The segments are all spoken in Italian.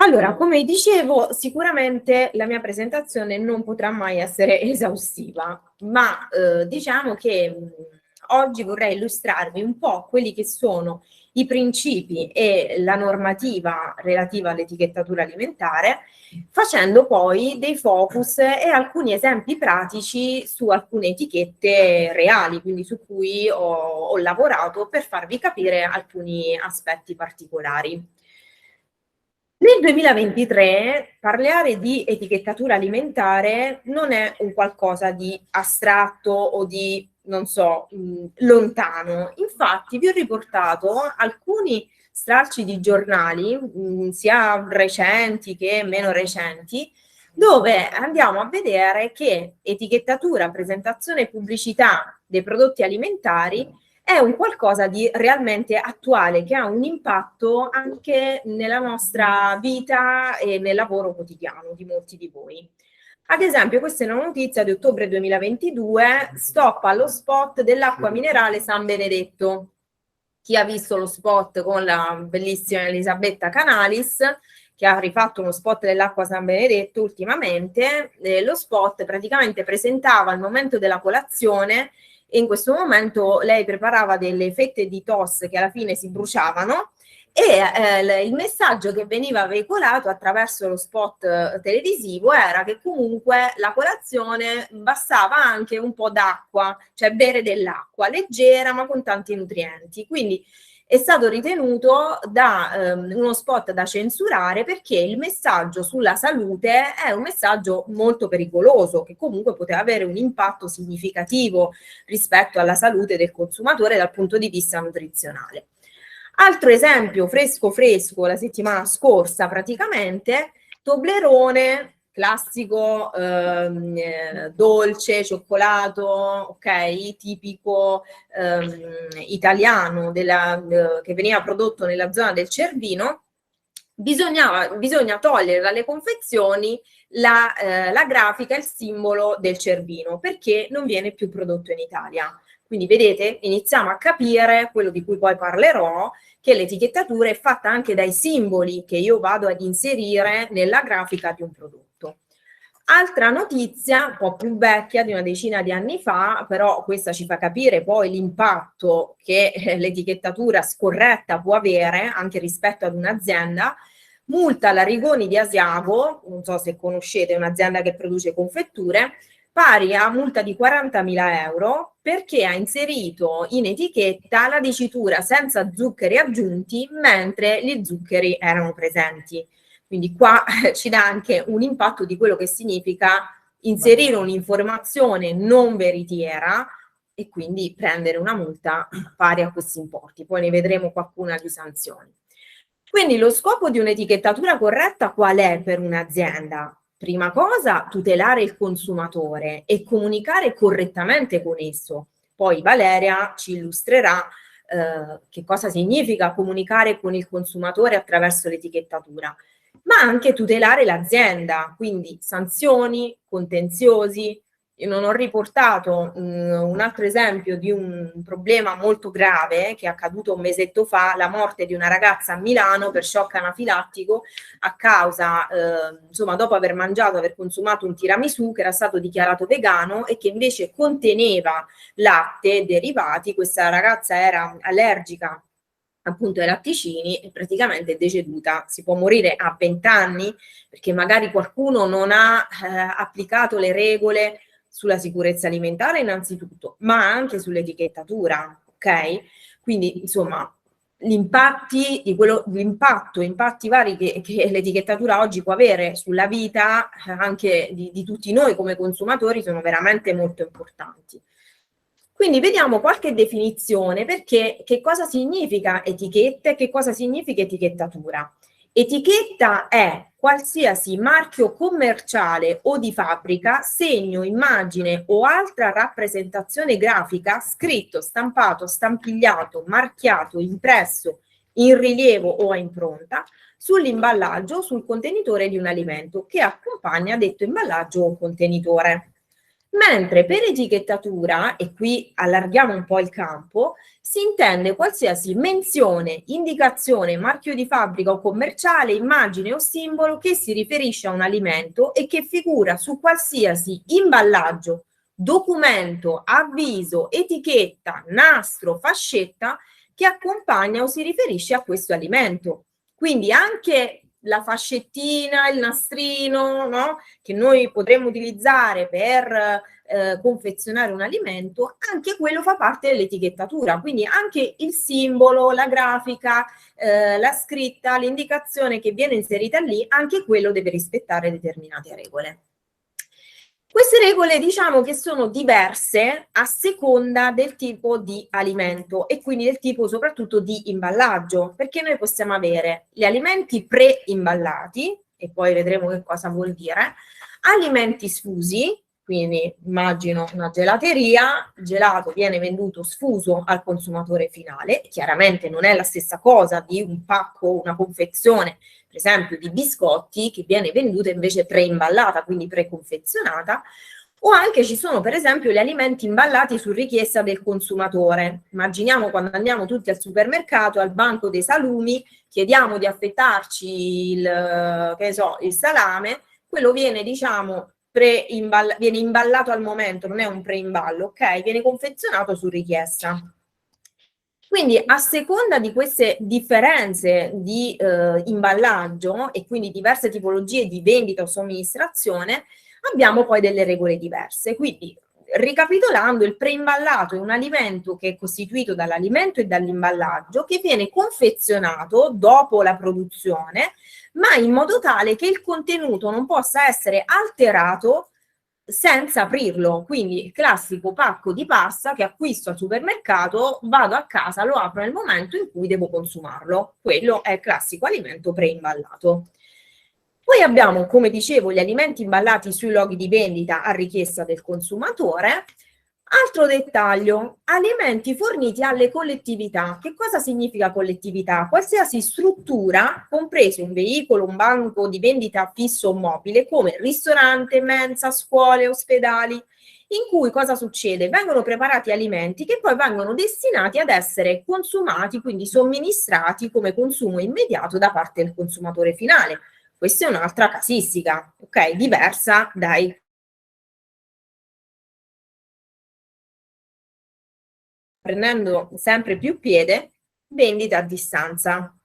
Allora, come dicevo, sicuramente la mia presentazione non potrà mai essere esaustiva, ma diciamo che oggi vorrei illustrarvi un po' quelli che sono i principi e la normativa relativa all'etichettatura alimentare, facendo poi dei focus e alcuni esempi pratici su alcune etichette reali, quindi su cui ho lavorato per farvi capire alcuni aspetti particolari. Nel 2023 parlare di etichettatura alimentare non è un qualcosa di astratto o di, non so, lontano. Infatti vi ho riportato alcuni stralci di giornali, sia recenti che meno recenti, dove andiamo a vedere che etichettatura, presentazione e pubblicità dei prodotti alimentari è un qualcosa di realmente attuale che ha un impatto anche nella nostra vita e nel lavoro quotidiano di molti di voi. Ad esempio, questa è una notizia di ottobre 2022, stop allo spot dell'acqua minerale San Benedetto. Chi ha visto lo spot con la bellissima Elisabetta Canalis, che ha rifatto uno spot dell'acqua San Benedetto ultimamente, lo spot praticamente presentava il momento della colazione e in questo momento lei preparava delle fette di toast che alla fine si bruciavano e il messaggio che veniva veicolato attraverso lo spot televisivo era che comunque la colazione bastava anche un po' d'acqua, cioè bere dell'acqua leggera ma con tanti nutrienti. Quindi è stato ritenuto uno spot da censurare perché il messaggio sulla salute è un messaggio molto pericoloso che comunque poteva avere un impatto significativo rispetto alla salute del consumatore dal punto di vista nutrizionale. Altro esempio fresco la settimana scorsa praticamente, Toblerone, classico dolce, cioccolato, ok, tipico italiano che veniva prodotto nella zona del Cervino. Bisogna togliere dalle confezioni la grafica, il simbolo del Cervino, perché non viene più prodotto in Italia. Quindi vedete, iniziamo a capire quello di cui poi parlerò, che l'etichettatura è fatta anche dai simboli che io vado ad inserire nella grafica di un prodotto. Altra notizia, un po' più vecchia, di una decina di anni fa, però questa ci fa capire poi l'impatto che l'etichettatura scorretta può avere anche rispetto ad un'azienda. Multa alla Rigoni di Asiago, non so se conoscete, è un'azienda che produce confetture, pari a multa di 40.000 euro perché ha inserito in etichetta la dicitura senza zuccheri aggiunti mentre gli zuccheri erano presenti. Quindi qua ci dà anche un impatto di quello che significa inserire un'informazione non veritiera e quindi prendere una multa pari a questi importi. Poi ne vedremo qualcuna di sanzioni. Quindi lo scopo di un'etichettatura corretta qual è per un'azienda? Prima cosa, tutelare il consumatore e comunicare correttamente con esso. Poi Valeria ci illustrerà che cosa significa comunicare con il consumatore attraverso l'etichettatura, ma anche tutelare l'azienda, quindi sanzioni, contenziosi. Io non ho riportato un altro esempio di un problema molto grave che è accaduto un mesetto fa, la morte di una ragazza a Milano per shock anafilattico a causa, insomma, dopo aver mangiato, aver consumato un tiramisù che era stato dichiarato vegano e che invece conteneva latte e derivati. Questa ragazza era allergica appunto ai latticini e praticamente è deceduta. Si può morire a 20 anni perché magari qualcuno non ha applicato le regole sulla sicurezza alimentare innanzitutto, ma anche sull'etichettatura, ok? Quindi insomma impatti vari che l'etichettatura oggi può avere sulla vita anche di tutti noi come consumatori sono veramente molto importanti. Quindi vediamo qualche definizione perché che cosa significa etichetta e che cosa significa etichettatura. Etichetta è qualsiasi marchio commerciale o di fabbrica, segno, immagine o altra rappresentazione grafica scritto, stampato, stampigliato, marchiato, impresso, in rilievo o a impronta sull'imballaggio o sul contenitore di un alimento che accompagna detto imballaggio o contenitore. Mentre per etichettatura, e qui allarghiamo un po' il campo, si intende qualsiasi menzione, indicazione, marchio di fabbrica o commerciale, immagine o simbolo che si riferisce a un alimento e che figura su qualsiasi imballaggio, documento, avviso, etichetta, nastro, fascetta che accompagna o si riferisce a questo alimento. Quindi anche la fascettina, il nastrino, no? Che noi potremmo utilizzare per confezionare un alimento, anche quello fa parte dell'etichettatura, quindi anche il simbolo, la grafica, la scritta, l'indicazione che viene inserita lì, anche quello deve rispettare determinate regole. Queste regole diciamo che sono diverse a seconda del tipo di alimento e quindi del tipo soprattutto di imballaggio, perché noi possiamo avere gli alimenti pre-imballati, e poi vedremo che cosa vuol dire, alimenti sfusi, quindi immagino una gelateria, il gelato viene venduto sfuso al consumatore finale, chiaramente non è la stessa cosa di un pacco, una confezione per esempio di biscotti che viene venduta invece preimballata, quindi preconfezionata, o anche ci sono per esempio gli alimenti imballati su richiesta del consumatore. Immaginiamo quando andiamo tutti al supermercato, al banco dei salumi, chiediamo di affettarci il salame, quello viene diciamo viene imballato al momento, non è un preimballo, ok? Viene confezionato su richiesta. Quindi a seconda di queste differenze di imballaggio e quindi diverse tipologie di vendita o somministrazione, abbiamo poi delle regole diverse. Quindi ricapitolando, il preimballato è un alimento che è costituito dall'alimento e dall'imballaggio che viene confezionato dopo la produzione, ma in modo tale che il contenuto non possa essere alterato senza aprirlo. Quindi il classico pacco di pasta che acquisto al supermercato, vado a casa, lo apro nel momento in cui devo consumarlo. Quello è il classico alimento preimballato. Poi abbiamo, come dicevo, gli alimenti imballati sui luoghi di vendita a richiesta del consumatore. Altro dettaglio, alimenti forniti alle collettività. Che cosa significa collettività? Qualsiasi struttura, compreso un veicolo, un banco di vendita fisso o mobile, come ristorante, mensa, scuole, ospedali, in cui cosa succede? Vengono preparati alimenti che poi vengono destinati ad essere consumati, quindi somministrati come consumo immediato da parte del consumatore finale. Questa è un'altra casistica, ok? Diversa dai prendendo sempre più piede, vendita a distanza.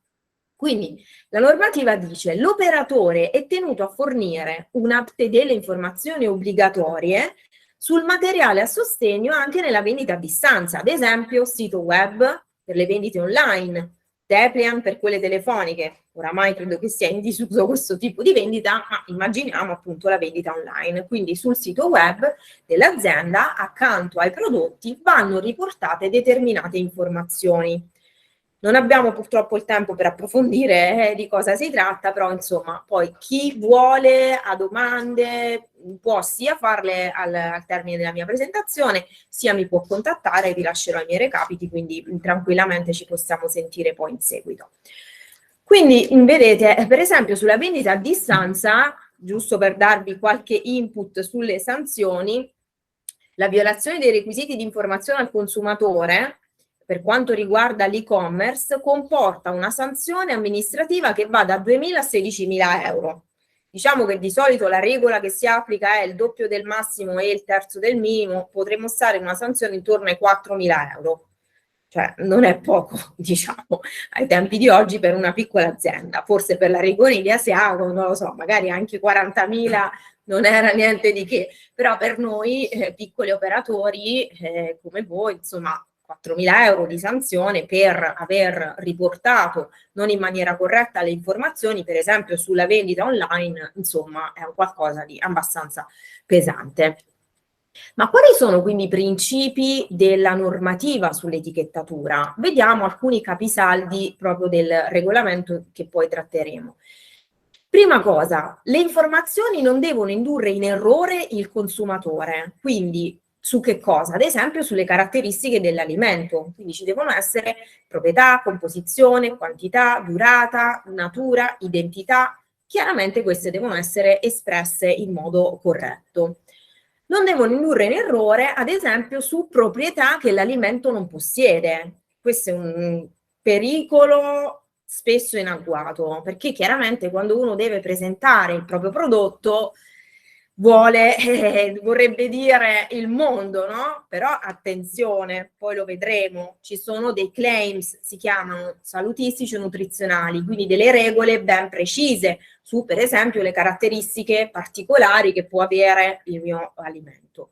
Quindi la normativa dice l'operatore è tenuto a fornire delle informazioni obbligatorie sul materiale a sostegno anche nella vendita a distanza, ad esempio sito web per le vendite online, Teplian per quelle telefoniche. Oramai credo che sia in disuso questo tipo di vendita, ma immaginiamo appunto la vendita online. Quindi sul sito web dell'azienda, accanto ai prodotti, vanno riportate determinate informazioni. Non abbiamo purtroppo il tempo per approfondire di cosa si tratta, però insomma, poi chi vuole ha domande può sia farle al termine della mia presentazione, sia mi può contattare, vi lascerò i miei recapiti, quindi tranquillamente ci possiamo sentire poi in seguito. Quindi vedete, per esempio sulla vendita a distanza, giusto per darvi qualche input sulle sanzioni, la violazione dei requisiti di informazione al consumatore per quanto riguarda l'e-commerce comporta una sanzione amministrativa che va da 2.000 a 16.000 euro. Diciamo che di solito la regola che si applica è il doppio del massimo e il terzo del minimo, potremmo stare in una sanzione intorno ai 4.000 euro. Cioè non è poco, diciamo, ai tempi di oggi per una piccola azienda. Forse per la Rigoniglia Asiago, non lo so, magari anche 40.000 non era niente di che, però per noi piccoli operatori come voi, insomma, 4.000 euro di sanzione per aver riportato non in maniera corretta le informazioni, per esempio sulla vendita online, insomma, è un qualcosa di abbastanza pesante. Ma quali sono quindi i principi della normativa sull'etichettatura? Vediamo alcuni capisaldi proprio del regolamento che poi tratteremo. Prima cosa, le informazioni non devono indurre in errore il consumatore, quindi su che cosa? Ad esempio sulle caratteristiche dell'alimento, quindi ci devono essere proprietà, composizione, quantità, durata, natura, identità, chiaramente queste devono essere espresse in modo corretto. Non devono indurre in errore, ad esempio, su proprietà che l'alimento non possiede. Questo è un pericolo spesso in agguato, perché chiaramente quando uno deve presentare il proprio prodotto vorrebbe dire il mondo, no? Però attenzione, poi lo vedremo, ci sono dei claims, si chiamano salutistici o nutrizionali, quindi delle regole ben precise su, per esempio, le caratteristiche particolari che può avere il mio alimento.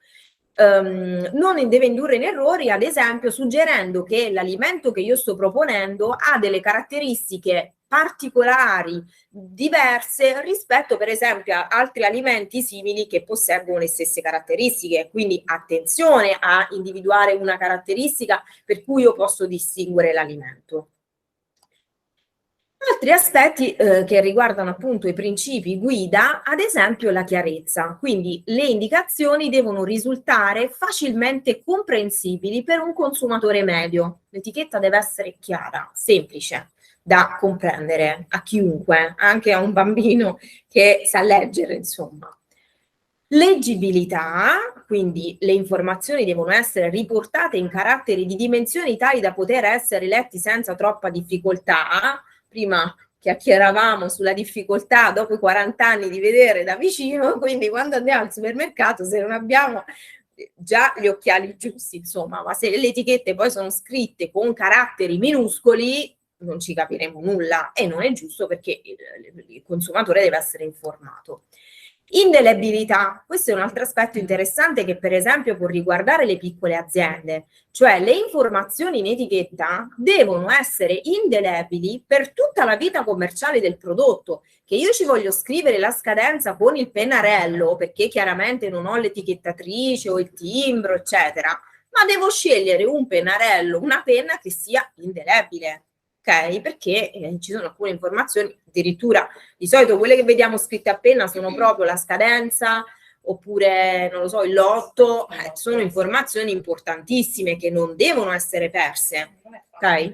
Non deve indurre in errori, ad esempio, suggerendo che l'alimento che io sto proponendo ha delle caratteristiche particolari diverse rispetto, per esempio, a altri alimenti simili che posseggono le stesse caratteristiche. Quindi attenzione a individuare una caratteristica per cui io posso distinguere l'alimento. Altri aspetti che riguardano appunto i principi guida, ad esempio la chiarezza, quindi le indicazioni devono risultare facilmente comprensibili per un consumatore medio. L'etichetta deve essere chiara, semplice da comprendere a chiunque, anche a un bambino che sa leggere, insomma. Leggibilità, quindi le informazioni devono essere riportate in caratteri di dimensioni tali da poter essere letti senza troppa difficoltà. Prima chiacchieravamo sulla difficoltà dopo i 40 anni di vedere da vicino, quindi quando andiamo al supermercato, se non abbiamo già gli occhiali giusti, insomma, ma se le etichette poi sono scritte con caratteri minuscoli, non ci capiremo nulla e non è giusto perché il consumatore deve essere informato. Indelebilità, questo è un altro aspetto interessante che per esempio può riguardare le piccole aziende, cioè le informazioni in etichetta devono essere indelebili per tutta la vita commerciale del prodotto, che io ci voglio scrivere la scadenza con il pennarello perché chiaramente non ho l'etichettatrice o il timbro, eccetera, ma devo scegliere un pennarello, una penna che sia indelebile. Ok? Perché ci sono alcune informazioni, addirittura di solito quelle che vediamo scritte a penna sono proprio la scadenza oppure, non lo so, il lotto, sono informazioni importantissime che non devono essere perse. Ok?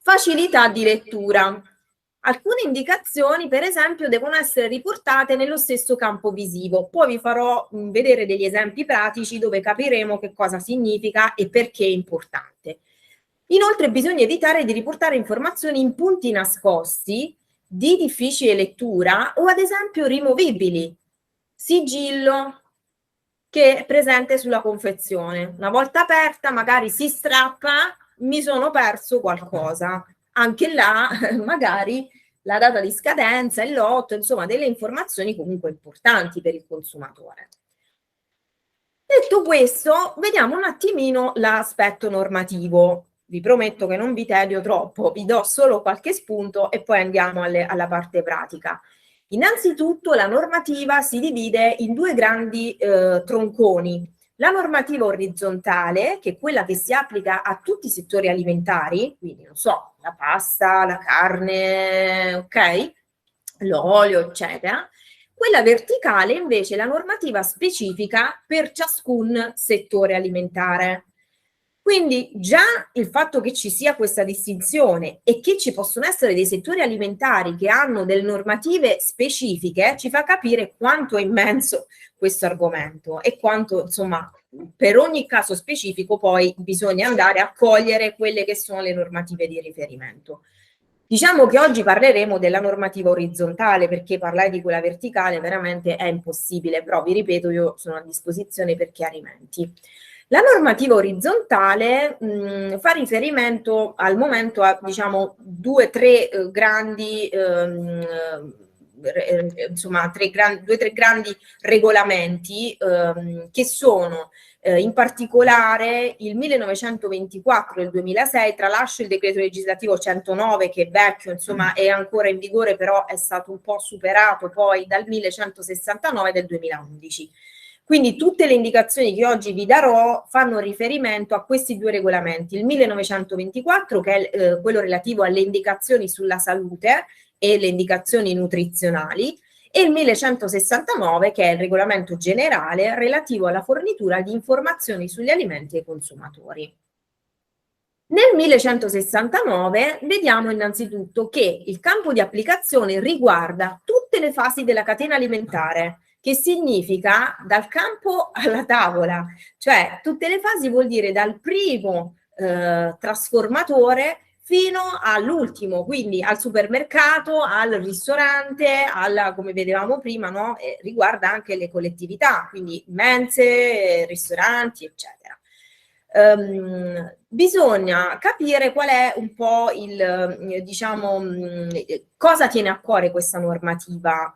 Facilità di lettura. Alcune indicazioni, per esempio, devono essere riportate nello stesso campo visivo. Poi vi farò vedere degli esempi pratici dove capiremo che cosa significa e perché è importante. Inoltre bisogna evitare di riportare informazioni in punti nascosti, di difficile lettura o ad esempio rimovibili. Sigillo che è presente sulla confezione. Una volta aperta magari si strappa, mi sono perso qualcosa. Anche là magari la data di scadenza, il lotto, insomma delle informazioni comunque importanti per il consumatore. Detto questo, vediamo un attimino l'aspetto normativo. Vi prometto che non vi tedio troppo, vi do solo qualche spunto e poi andiamo alla parte pratica. Innanzitutto la normativa si divide in due grandi tronconi. La normativa orizzontale, che è quella che si applica a tutti i settori alimentari, quindi non so, la pasta, la carne, ok? L'olio, eccetera. Quella verticale invece è la normativa specifica per ciascun settore alimentare. Quindi già il fatto che ci sia questa distinzione e che ci possono essere dei settori alimentari che hanno delle normative specifiche ci fa capire quanto è immenso questo argomento e quanto, insomma, per ogni caso specifico poi bisogna andare a cogliere quelle che sono le normative di riferimento. Diciamo che oggi parleremo della normativa orizzontale perché parlare di quella verticale veramente è impossibile, però vi ripeto, io sono a disposizione per chiarimenti. La normativa orizzontale fa riferimento al momento a, diciamo, due o tre grandi regolamenti che sono in particolare il 1924 e il 2006, tralascio il decreto legislativo 109 che è vecchio, insomma è ancora in vigore, però è stato un po' superato poi dal 1169 del 2011. Quindi tutte le indicazioni che oggi vi darò fanno riferimento a questi due regolamenti, il 1924 che è quello relativo alle indicazioni sulla salute e le indicazioni nutrizionali, e il 1169 che è il regolamento generale relativo alla fornitura di informazioni sugli alimenti ai consumatori. Nel 1169 vediamo innanzitutto che il campo di applicazione riguarda tutte le fasi della catena alimentare, che significa dal campo alla tavola, cioè tutte le fasi vuol dire dal primo trasformatore fino all'ultimo, quindi al supermercato, al ristorante, come vedevamo prima, no? Riguarda anche le collettività, quindi mense, ristoranti, eccetera. Bisogna capire qual è un po' diciamo, cosa tiene a cuore questa normativa.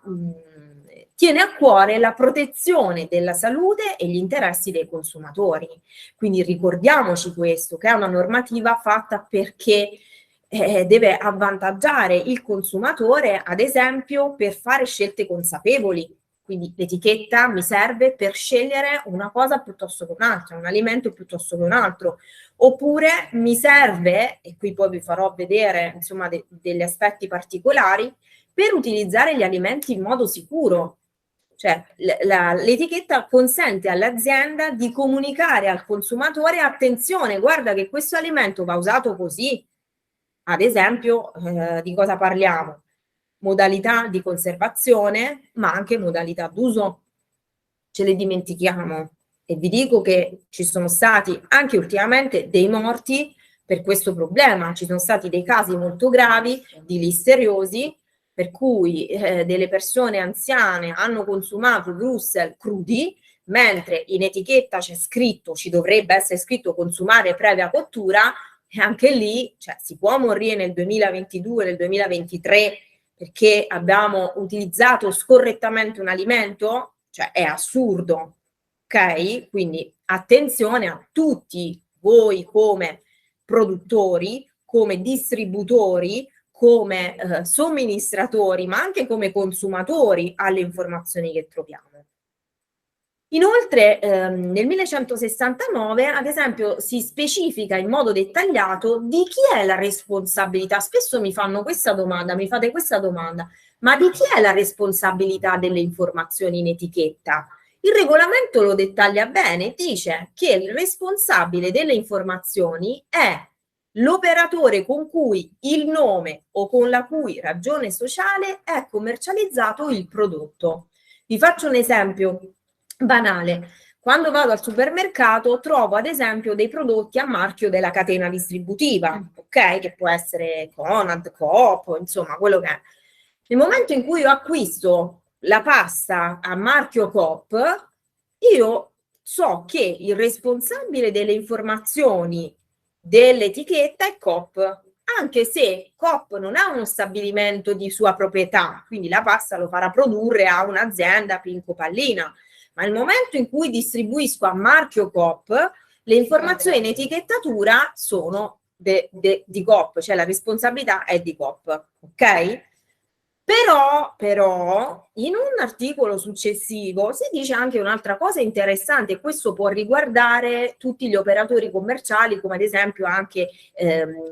Tiene a cuore la protezione della salute e gli interessi dei consumatori. Quindi ricordiamoci questo, che è una normativa fatta perché deve avvantaggiare il consumatore, ad esempio, per fare scelte consapevoli. Quindi l'etichetta mi serve per scegliere una cosa piuttosto che un'altra, un alimento piuttosto che un altro. Oppure mi serve, e qui poi vi farò vedere insomma degli aspetti particolari, per utilizzare gli alimenti in modo sicuro. Cioè l'etichetta consente all'azienda di comunicare al consumatore: attenzione, guarda che questo alimento va usato così. Ad esempio, di cosa parliamo? Modalità di conservazione, ma anche modalità d'uso. Ce le dimentichiamo e vi dico che ci sono stati anche ultimamente dei morti per questo problema. Ci sono stati dei casi molto gravi di listeriosi, per cui delle persone anziane hanno consumato Brussels crudi, mentre in etichetta c'è scritto, ci dovrebbe essere scritto consumare previa cottura, e anche lì, cioè, si può morire nel 2022, nel 2023 perché abbiamo utilizzato scorrettamente un alimento? Cioè è assurdo, ok? Quindi attenzione a tutti voi come produttori, come distributori, come somministratori, ma anche come consumatori alle informazioni che troviamo. Inoltre nel 1169, ad esempio, si specifica in modo dettagliato di chi è la responsabilità. Spesso mi fanno questa domanda, mi fate questa domanda, ma di chi è la responsabilità delle informazioni in etichetta? Il regolamento lo dettaglia bene, dice che il responsabile delle informazioni è l'operatore con cui il nome o con la cui ragione sociale è commercializzato il prodotto. Vi faccio un esempio banale. Quando vado al supermercato trovo ad esempio dei prodotti a marchio della catena distributiva, ok? Che può essere Conad, Coop, insomma, quello che è. Nel momento in cui io acquisto la pasta a marchio Coop, io so che il responsabile delle informazioni dell'etichetta è Coop, anche se Coop non ha uno stabilimento di sua proprietà, quindi la pasta lo farà produrre a un'azienda Pinco Pallina. Ma nel momento in cui distribuisco a marchio Coop, le informazioni in etichettatura sono di Coop, cioè la responsabilità è di Coop, ok? Però, in un articolo successivo si dice anche un'altra cosa interessante, e questo può riguardare tutti gli operatori commerciali, come ad esempio anche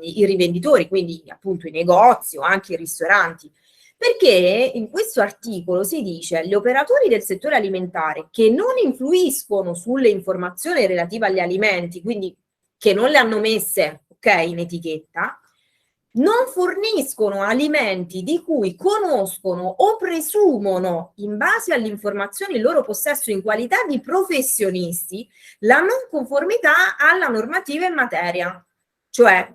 i rivenditori, quindi appunto i negozi o anche i ristoranti. Perché in questo articolo si dice: gli operatori del settore alimentare che non influiscono sulle informazioni relative agli alimenti, quindi che non le hanno messe, ok, in etichetta, non forniscono alimenti di cui conoscono o presumono, in base alle informazioni in loro possesso in qualità di professionisti, la non conformità alla normativa in materia. Cioè,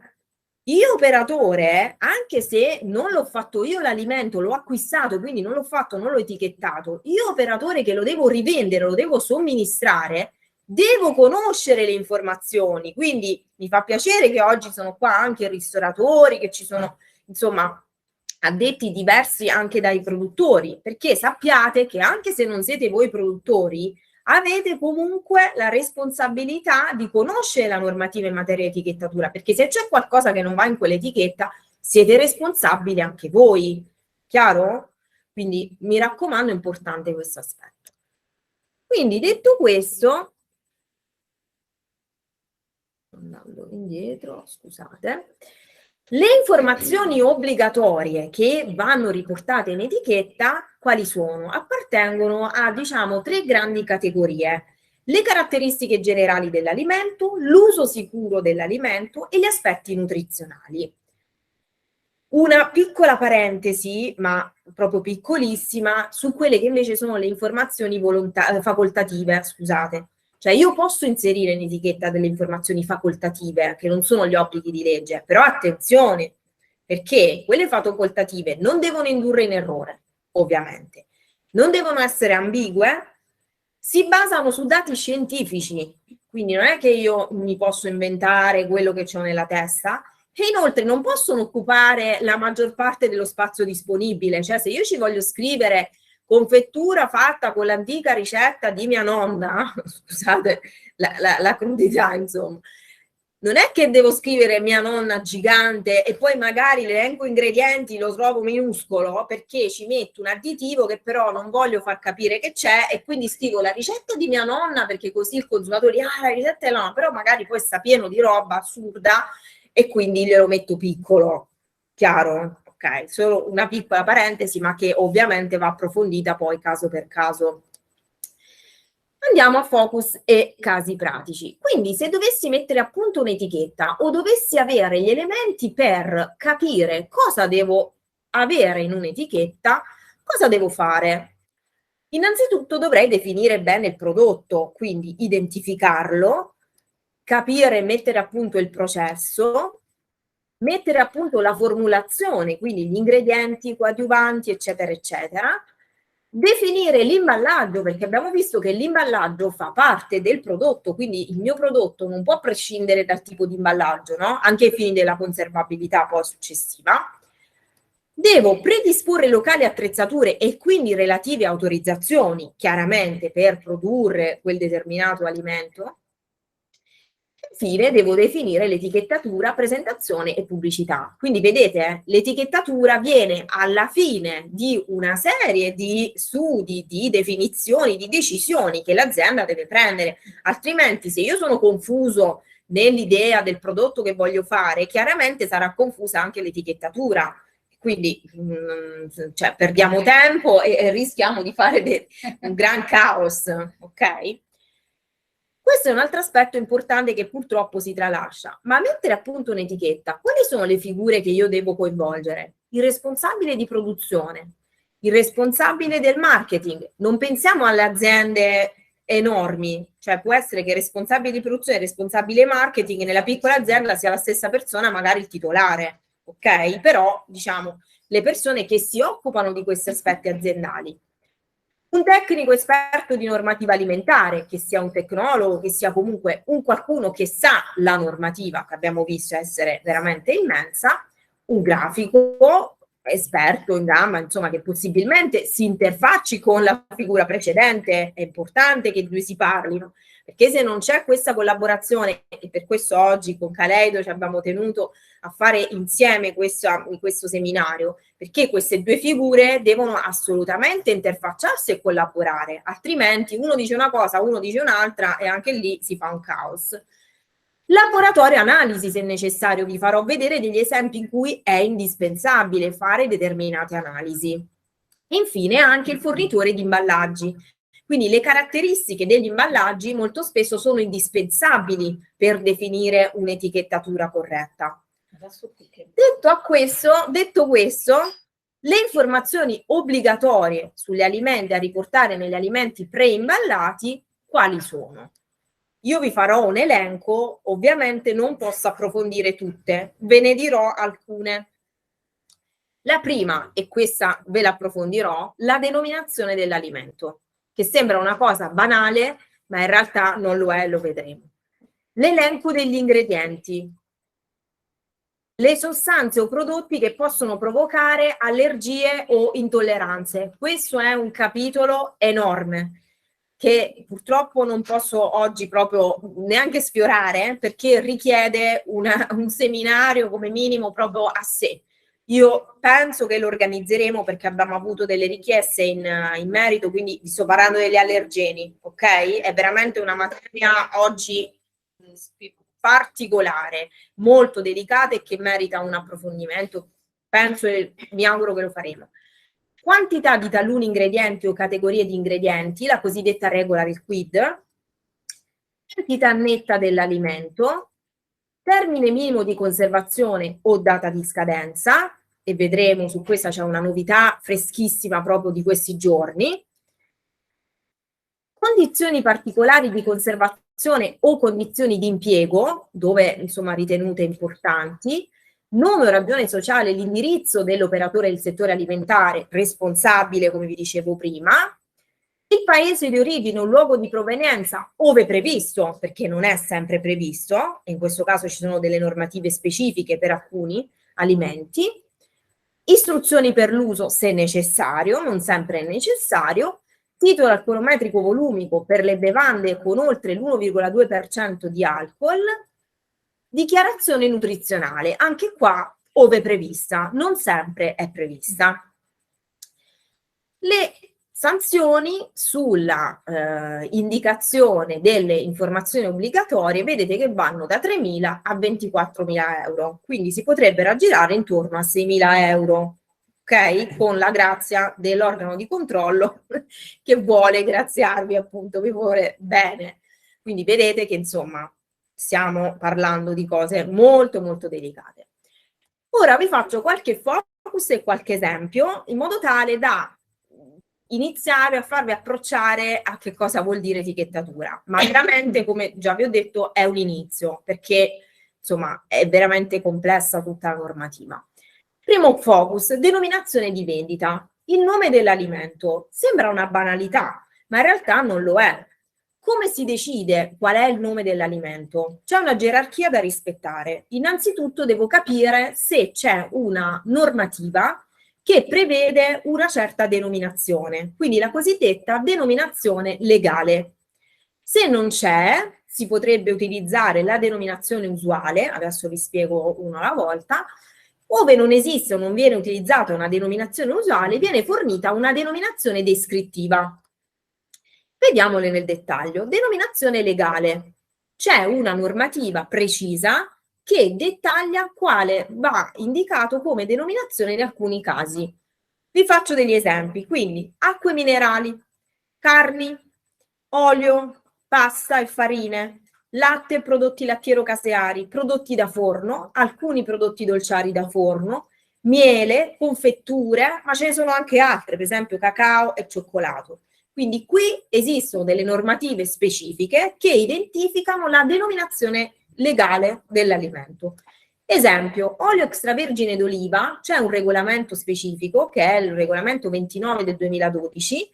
io operatore, anche se non l'ho fatto io l'alimento, l'ho acquistato, quindi non l'ho fatto, non l'ho etichettato, io operatore che lo devo rivendere, lo devo somministrare, devo conoscere le informazioni. Quindi mi fa piacere che oggi sono qua anche ristoratori, che ci sono insomma addetti diversi anche dai produttori, perché sappiate che anche se non siete voi produttori, avete comunque la responsabilità di conoscere la normativa in materia di etichettatura, perché se c'è qualcosa che non va in quell'etichetta, siete responsabili anche voi. Chiaro? Quindi mi raccomando, è importante questo aspetto. Quindi detto questo, andando indietro, scusate, le informazioni obbligatorie che vanno riportate in etichetta, quali sono? Appartengono a, diciamo, 3 grandi categorie: le caratteristiche generali dell'alimento, l'uso sicuro dell'alimento e gli aspetti nutrizionali. Una piccola parentesi, ma proprio piccolissima, su quelle che invece sono le informazioni facoltative, scusate. Cioè io posso inserire in etichetta delle informazioni facoltative, che non sono gli obblighi di legge, però attenzione, perché quelle facoltative non devono indurre in errore, ovviamente. Non devono essere ambigue, si basano su dati scientifici, quindi non è che io mi posso inventare quello che ho nella testa, e inoltre non possono occupare la maggior parte dello spazio disponibile, cioè se io ci voglio scrivere confettura fatta con l'antica ricetta di mia nonna, scusate la crudità insomma, non è che devo scrivere mia nonna gigante e poi magari l'elenco ingredienti lo trovo minuscolo perché ci metto un additivo che però non voglio far capire che c'è e quindi scrivo la ricetta di mia nonna perché così il consumatore, la ricetta è no, però magari poi sta pieno di roba assurda e quindi glielo metto piccolo, chiaro? Ok, solo una piccola parentesi, ma che ovviamente va approfondita poi caso per caso. Andiamo a focus e casi pratici. Quindi se dovessi mettere a punto un'etichetta o dovessi avere gli elementi per capire cosa devo avere in un'etichetta, cosa devo fare? Innanzitutto dovrei definire bene il prodotto, quindi identificarlo, capire e mettere a punto il processo, mettere a punto la formulazione, quindi gli ingredienti, i coadiuvanti, eccetera, eccetera. Definire l'imballaggio, perché abbiamo visto che l'imballaggio fa parte del prodotto, quindi il mio prodotto non può prescindere dal tipo di imballaggio, no? Anche ai fini della conservabilità poi successiva. Devo predisporre locali attrezzature e quindi relative autorizzazioni, chiaramente per produrre quel determinato alimento. Infine devo definire l'etichettatura, presentazione e pubblicità. Quindi vedete, l'etichettatura viene alla fine di una serie di studi, di definizioni, di decisioni che l'azienda deve prendere. Altrimenti se io sono confuso nell'idea del prodotto che voglio fare, chiaramente sarà confusa anche l'etichettatura. Quindi cioè, perdiamo tempo e rischiamo di fare un gran caos, ok? Questo è un altro aspetto importante che purtroppo si tralascia, ma mettere appunto un'etichetta, quali sono le figure che io devo coinvolgere? Il responsabile di produzione, il responsabile del marketing, non pensiamo alle aziende enormi, cioè può essere che il responsabile di produzione e il responsabile marketing nella piccola azienda sia la stessa persona, magari il titolare, ok? Però diciamo le persone che si occupano di questi aspetti aziendali. Un tecnico esperto di normativa alimentare, che sia un tecnologo, che sia comunque un qualcuno che sa la normativa, che abbiamo visto essere veramente immensa, un grafico esperto in gamma, insomma, che possibilmente si interfacci con la figura precedente, è importante che i due si parlino, perché se non c'è questa collaborazione, e per questo oggi con Caleido ci abbiamo tenuto a fare insieme questo seminario, perché queste due figure devono assolutamente interfacciarsi e collaborare, altrimenti uno dice una cosa, uno dice un'altra e anche lì si fa un caos. Laboratorio analisi, se necessario, vi farò vedere degli esempi in cui è indispensabile fare determinate analisi. Infine anche il fornitore di imballaggi. Quindi le caratteristiche degli imballaggi molto spesso sono indispensabili per definire un'etichettatura corretta. Detto questo, le informazioni obbligatorie sugli alimenti da riportare negli alimenti preimballati, quali sono? Io vi farò un elenco, ovviamente non posso approfondire tutte, ve ne dirò alcune. La prima, e questa ve la approfondirò, la denominazione dell'alimento, che sembra una cosa banale, ma in realtà non lo è, lo vedremo. L'elenco degli ingredienti, le sostanze o prodotti che possono provocare allergie o intolleranze. Questo è un capitolo enorme che purtroppo non posso oggi proprio neanche sfiorare perché richiede un seminario come minimo proprio a sé. Io penso che lo organizzeremo perché abbiamo avuto delle richieste in merito, quindi vi sto parlando degli allergeni, ok? È veramente una materia oggi particolare, molto delicata e che merita un approfondimento. Penso e mi auguro che lo faremo. Quantità di taluni ingredienti o categorie di ingredienti, la cosiddetta regola del quid, quantità netta dell'alimento, termine minimo di conservazione o data di scadenza, e vedremo, su questa c'è una novità freschissima proprio di questi giorni. Condizioni particolari di conservazione o condizioni di impiego, dove insomma ritenute importanti, nome o ragione sociale, l'indirizzo dell'operatore del settore alimentare responsabile, come vi dicevo prima, il paese di origine o luogo di provenienza, ove previsto, perché non è sempre previsto, in questo caso ci sono delle normative specifiche per alcuni alimenti, istruzioni per l'uso se necessario, non sempre è necessario, titolo alcolometrico volumico per le bevande con oltre l'1,2% di alcol, dichiarazione nutrizionale, anche qua ove prevista, non sempre è prevista. Le sanzioni sulla indicazione delle informazioni obbligatorie vedete che vanno da 3.000 a 24.000 euro, quindi si potrebbero aggirare intorno a 6.000 euro, ok? Con la grazia dell'organo di controllo che vuole graziarvi, appunto, vi vuole bene. Quindi vedete che insomma stiamo parlando di cose molto molto delicate. Ora vi faccio qualche focus e qualche esempio in modo tale da iniziare a farvi approcciare a che cosa vuol dire etichettatura, ma veramente, come già vi ho detto, è un inizio, perché insomma è veramente complessa tutta la normativa. Primo focus, denominazione di vendita. Il nome dell'alimento sembra una banalità, ma in realtà non lo è. Come si decide qual è il nome dell'alimento? C'è una gerarchia da rispettare. Innanzitutto devo capire se c'è una normativa che prevede una certa denominazione, quindi la cosiddetta denominazione legale. Se non c'è, si potrebbe utilizzare la denominazione usuale, adesso vi spiego uno alla volta. Ove non esiste o non viene utilizzata una denominazione usuale, viene fornita una denominazione descrittiva. Vediamole nel dettaglio. Denominazione legale. C'è una normativa precisa che dettaglia quale va indicato come denominazione in alcuni casi. Vi faccio degli esempi. Quindi, acque minerali, carni, olio, pasta e farine, latte e prodotti lattiero-caseari, prodotti da forno, alcuni prodotti dolciari da forno, miele, confetture, ma ce ne sono anche altre, per esempio cacao e cioccolato. Quindi qui esistono delle normative specifiche che identificano la denominazione legale dell'alimento. Esempio, olio extravergine d'oliva, c'è un regolamento specifico che è il regolamento 29 del 2012.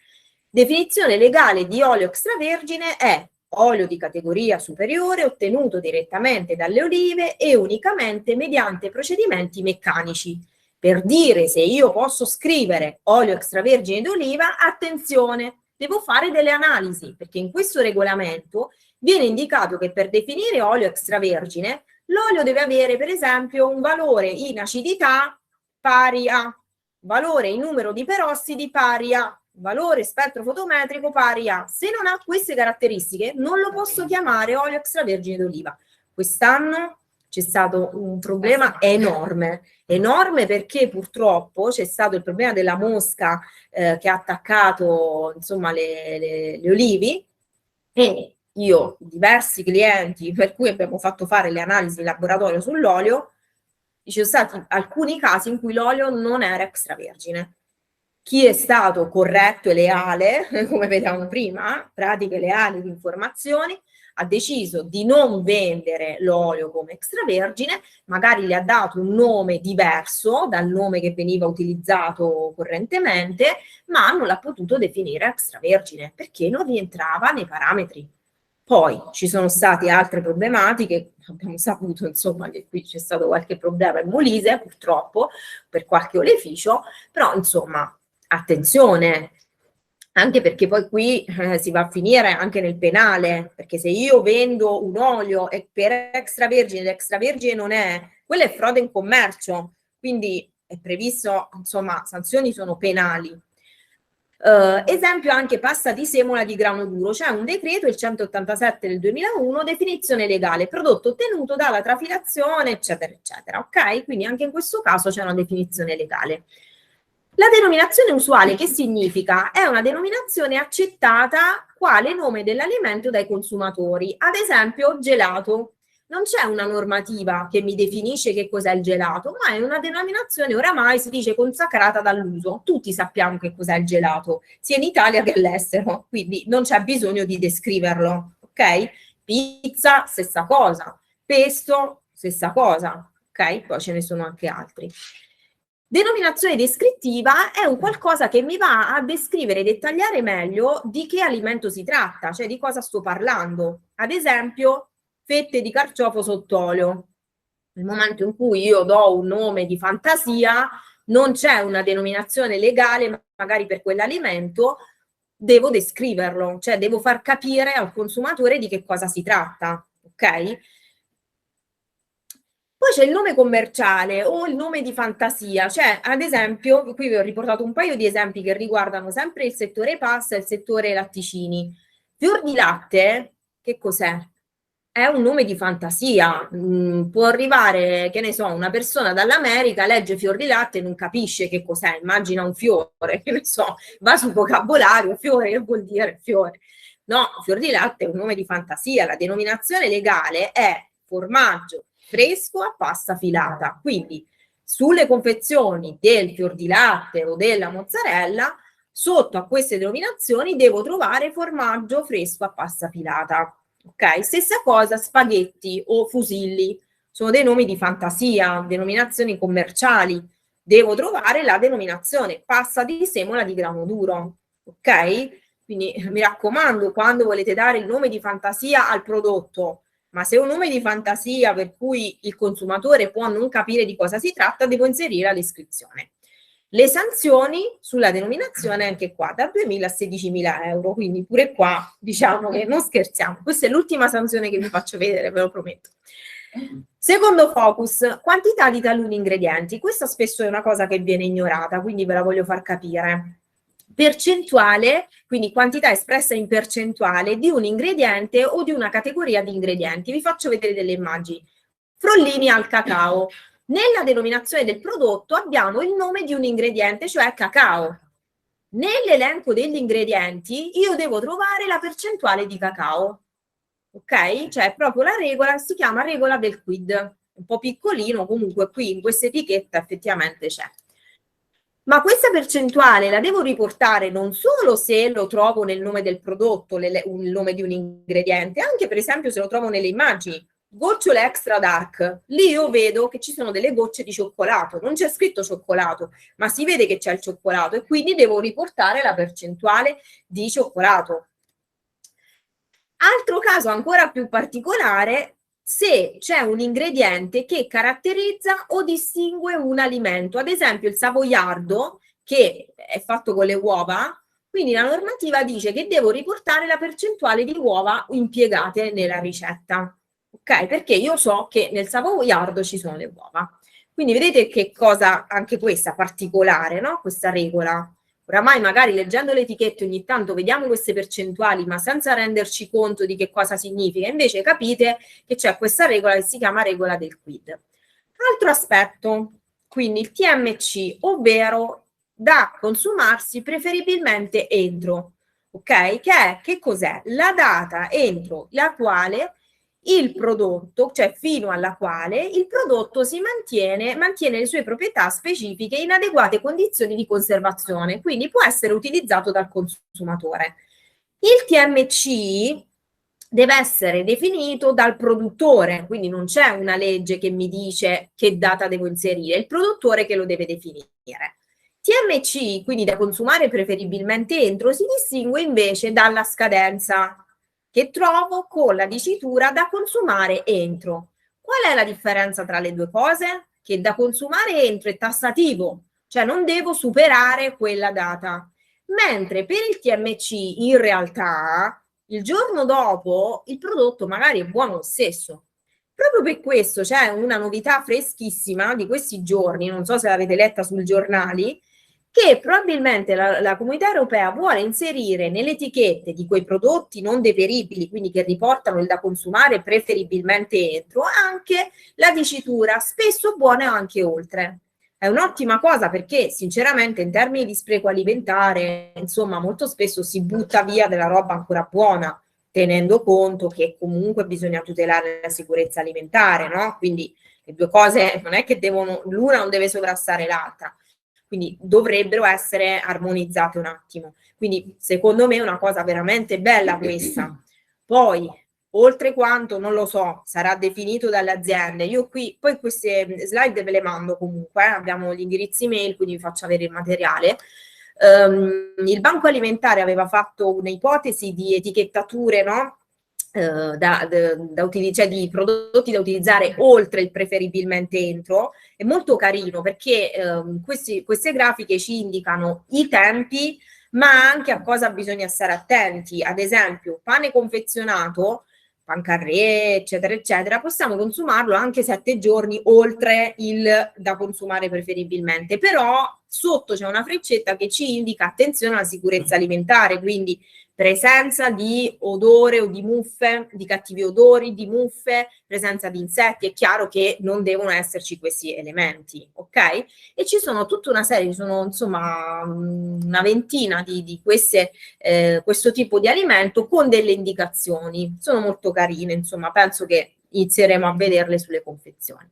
Definizione legale di olio extravergine è olio di categoria superiore ottenuto direttamente dalle olive e unicamente mediante procedimenti meccanici. Per dire se io posso scrivere olio extravergine d'oliva, attenzione, devo fare delle analisi, perché in questo regolamento viene indicato che per definire olio extravergine l'olio deve avere per esempio un valore in acidità pari a, valore in numero di perossidi pari a, valore spettro fotometrico pari a. Se non ha queste caratteristiche non lo posso chiamare olio extravergine d'oliva. Quest'anno c'è stato un problema enorme perché purtroppo c'è stato il problema della mosca che ha attaccato insomma le olivi, e io, diversi clienti per cui abbiamo fatto fare le analisi in laboratorio sull'olio, ci sono stati alcuni casi in cui l'olio non era extravergine. Chi è stato corretto e leale, come vediamo prima, pratiche leali di informazioni, ha deciso di non vendere l'olio come extravergine, magari gli ha dato un nome diverso dal nome che veniva utilizzato correntemente, ma non l'ha potuto definire extravergine perché non rientrava nei parametri. Poi ci sono state altre problematiche, abbiamo saputo insomma che qui c'è stato qualche problema in Molise purtroppo per qualche oleficio, però insomma attenzione, anche perché poi qui si va a finire anche nel penale, perché se io vendo un olio e per extravergine, l'extravergine non è, quella è frode in commercio, quindi è previsto, insomma, sanzioni sono penali. Esempio anche pasta di semola di grano duro, c'è un decreto, il 187 del 2001, definizione legale, prodotto ottenuto dalla trafilazione, eccetera, eccetera, ok? Quindi anche in questo caso c'è una definizione legale. La denominazione usuale che significa? È una denominazione accettata quale nome dell'alimento dai consumatori, ad esempio gelato. non c'è una normativa che mi definisce che cos'è il gelato, ma è una denominazione oramai si dice consacrata dall'uso. Tutti sappiamo che cos'è il gelato, sia in Italia che all'estero, quindi non c'è bisogno di descriverlo, ok? Pizza, stessa cosa, pesto, stessa cosa, ok? Poi ce ne sono anche altri. Denominazione descrittiva è un qualcosa che mi va a descrivere e dettagliare meglio di che alimento si tratta, cioè di cosa sto parlando. Ad esempio, fette di carciofo sott'olio. Nel momento in cui io do un nome di fantasia, non c'è una denominazione legale, magari per quell'alimento, devo descriverlo, cioè devo far capire al consumatore di che cosa si tratta, ok? Poi c'è il nome commerciale o il nome di fantasia, cioè ad esempio, qui vi ho riportato un paio di esempi che riguardano sempre il settore pasta e il settore latticini. Fior di latte, che cos'è? È un nome di fantasia, può arrivare, che ne so, una persona dall'America, legge fior di latte e non capisce che cos'è, immagina un fiore, che ne so, va sul vocabolario, fiore, che vuol dire fiore? No, fior di latte è un nome di fantasia, la denominazione legale è formaggio fresco a pasta filata, quindi sulle confezioni del fior di latte o della mozzarella, sotto a queste denominazioni devo trovare formaggio fresco a pasta filata. Ok, stessa cosa spaghetti o fusilli, sono dei nomi di fantasia, denominazioni commerciali. Devo trovare la denominazione pasta di semola di grano duro, ok? Quindi mi raccomando, quando volete dare il nome di fantasia al prodotto, ma se è un nome di fantasia per cui il consumatore può non capire di cosa si tratta, devo inserire la descrizione. Le sanzioni sulla denominazione anche qua da 2.000 a 16.000 euro, quindi pure qua diciamo che non scherziamo. Questa è l'ultima sanzione che vi faccio vedere, ve lo prometto. Secondo focus, quantità di taluni ingredienti. Questa spesso è una cosa che viene ignorata, quindi ve la voglio far capire. Percentuale, quindi quantità espressa in percentuale di un ingrediente o di una categoria di ingredienti. Vi faccio vedere delle immagini. Frollini al cacao. Nella denominazione del prodotto abbiamo il nome di un ingrediente, cioè cacao. Nell'elenco degli ingredienti io devo trovare la percentuale di cacao. Ok? Cioè proprio la regola si chiama regola del quid. Un po' piccolino, comunque qui in questa etichetta effettivamente c'è. Ma questa percentuale la devo riportare non solo se lo trovo nel nome del prodotto, il nome di un ingrediente, anche per esempio se lo trovo nelle immagini. Gocciole extra dark, lì io vedo che ci sono delle gocce di cioccolato, non c'è scritto cioccolato, ma si vede che c'è il cioccolato e quindi devo riportare la percentuale di cioccolato. Altro caso ancora più particolare, se c'è un ingrediente che caratterizza o distingue un alimento, ad esempio il savoiardo, che è fatto con le uova, quindi la normativa dice che devo riportare la percentuale di uova impiegate nella ricetta. Ok? Perché io so che nel savoiardo ci sono le uova. Quindi vedete che cosa, anche questa particolare, no? Questa regola. Oramai magari leggendo le etichette ogni tanto vediamo queste percentuali, ma senza renderci conto di che cosa significa. Invece capite che c'è questa regola che si chiama regola del quid. Altro aspetto, quindi il TMC, ovvero da consumarsi preferibilmente entro, ok? Che cos'è? La data entro la quale il prodotto, cioè fino alla quale il prodotto mantiene le sue proprietà specifiche in adeguate condizioni di conservazione, quindi può essere utilizzato dal consumatore. Il TMC deve essere definito dal produttore, quindi non c'è una legge che mi dice che data devo inserire, è il produttore che lo deve definire. TMC, quindi da consumare preferibilmente entro, si distingue invece dalla scadenza, che trovo con la dicitura da consumare entro. Qual è la differenza tra le due cose? Che da consumare entro è tassativo, cioè non devo superare quella data, mentre per il TMC in realtà il giorno dopo il prodotto magari è buono lo stesso. Proprio per questo c'è una novità freschissima di questi giorni, non so se l'avete letta sui giornali, che probabilmente la Comunità Europea vuole inserire nelle etichette di quei prodotti non deperibili, quindi che riportano il da consumare preferibilmente entro, anche la dicitura spesso buona anche oltre. È un'ottima cosa perché sinceramente in termini di spreco alimentare, insomma, molto spesso si butta via della roba ancora buona, tenendo conto che comunque bisogna tutelare la sicurezza alimentare, no? Quindi le due cose non è che devono, l'una non deve sovrastare l'altra, quindi dovrebbero essere armonizzate un attimo. Quindi secondo me è una cosa veramente bella questa. Poi, oltre quanto, non lo so, sarà definito dalle aziende. Io qui, poi queste slide ve le mando comunque, abbiamo gli indirizzi mail, quindi vi faccio avere il materiale. Il Banco Alimentare aveva fatto un'ipotesi di etichettature, no? Cioè di prodotti da utilizzare oltre il preferibilmente entro, è molto carino perché queste grafiche ci indicano i tempi, ma anche a cosa bisogna stare attenti. Ad esempio, pane confezionato, pancarré, eccetera, eccetera, possiamo consumarlo anche 7 giorni oltre il da consumare preferibilmente, però sotto c'è una freccetta che ci indica attenzione alla sicurezza alimentare, quindi presenza di odore o di muffe, di cattivi odori, di muffe, presenza di insetti, è chiaro che non devono esserci questi elementi, ok? E ci sono tutta una serie, ci sono insomma una ventina di questo tipo di alimento con delle indicazioni, sono molto carine, insomma, penso che inizieremo a vederle sulle confezioni.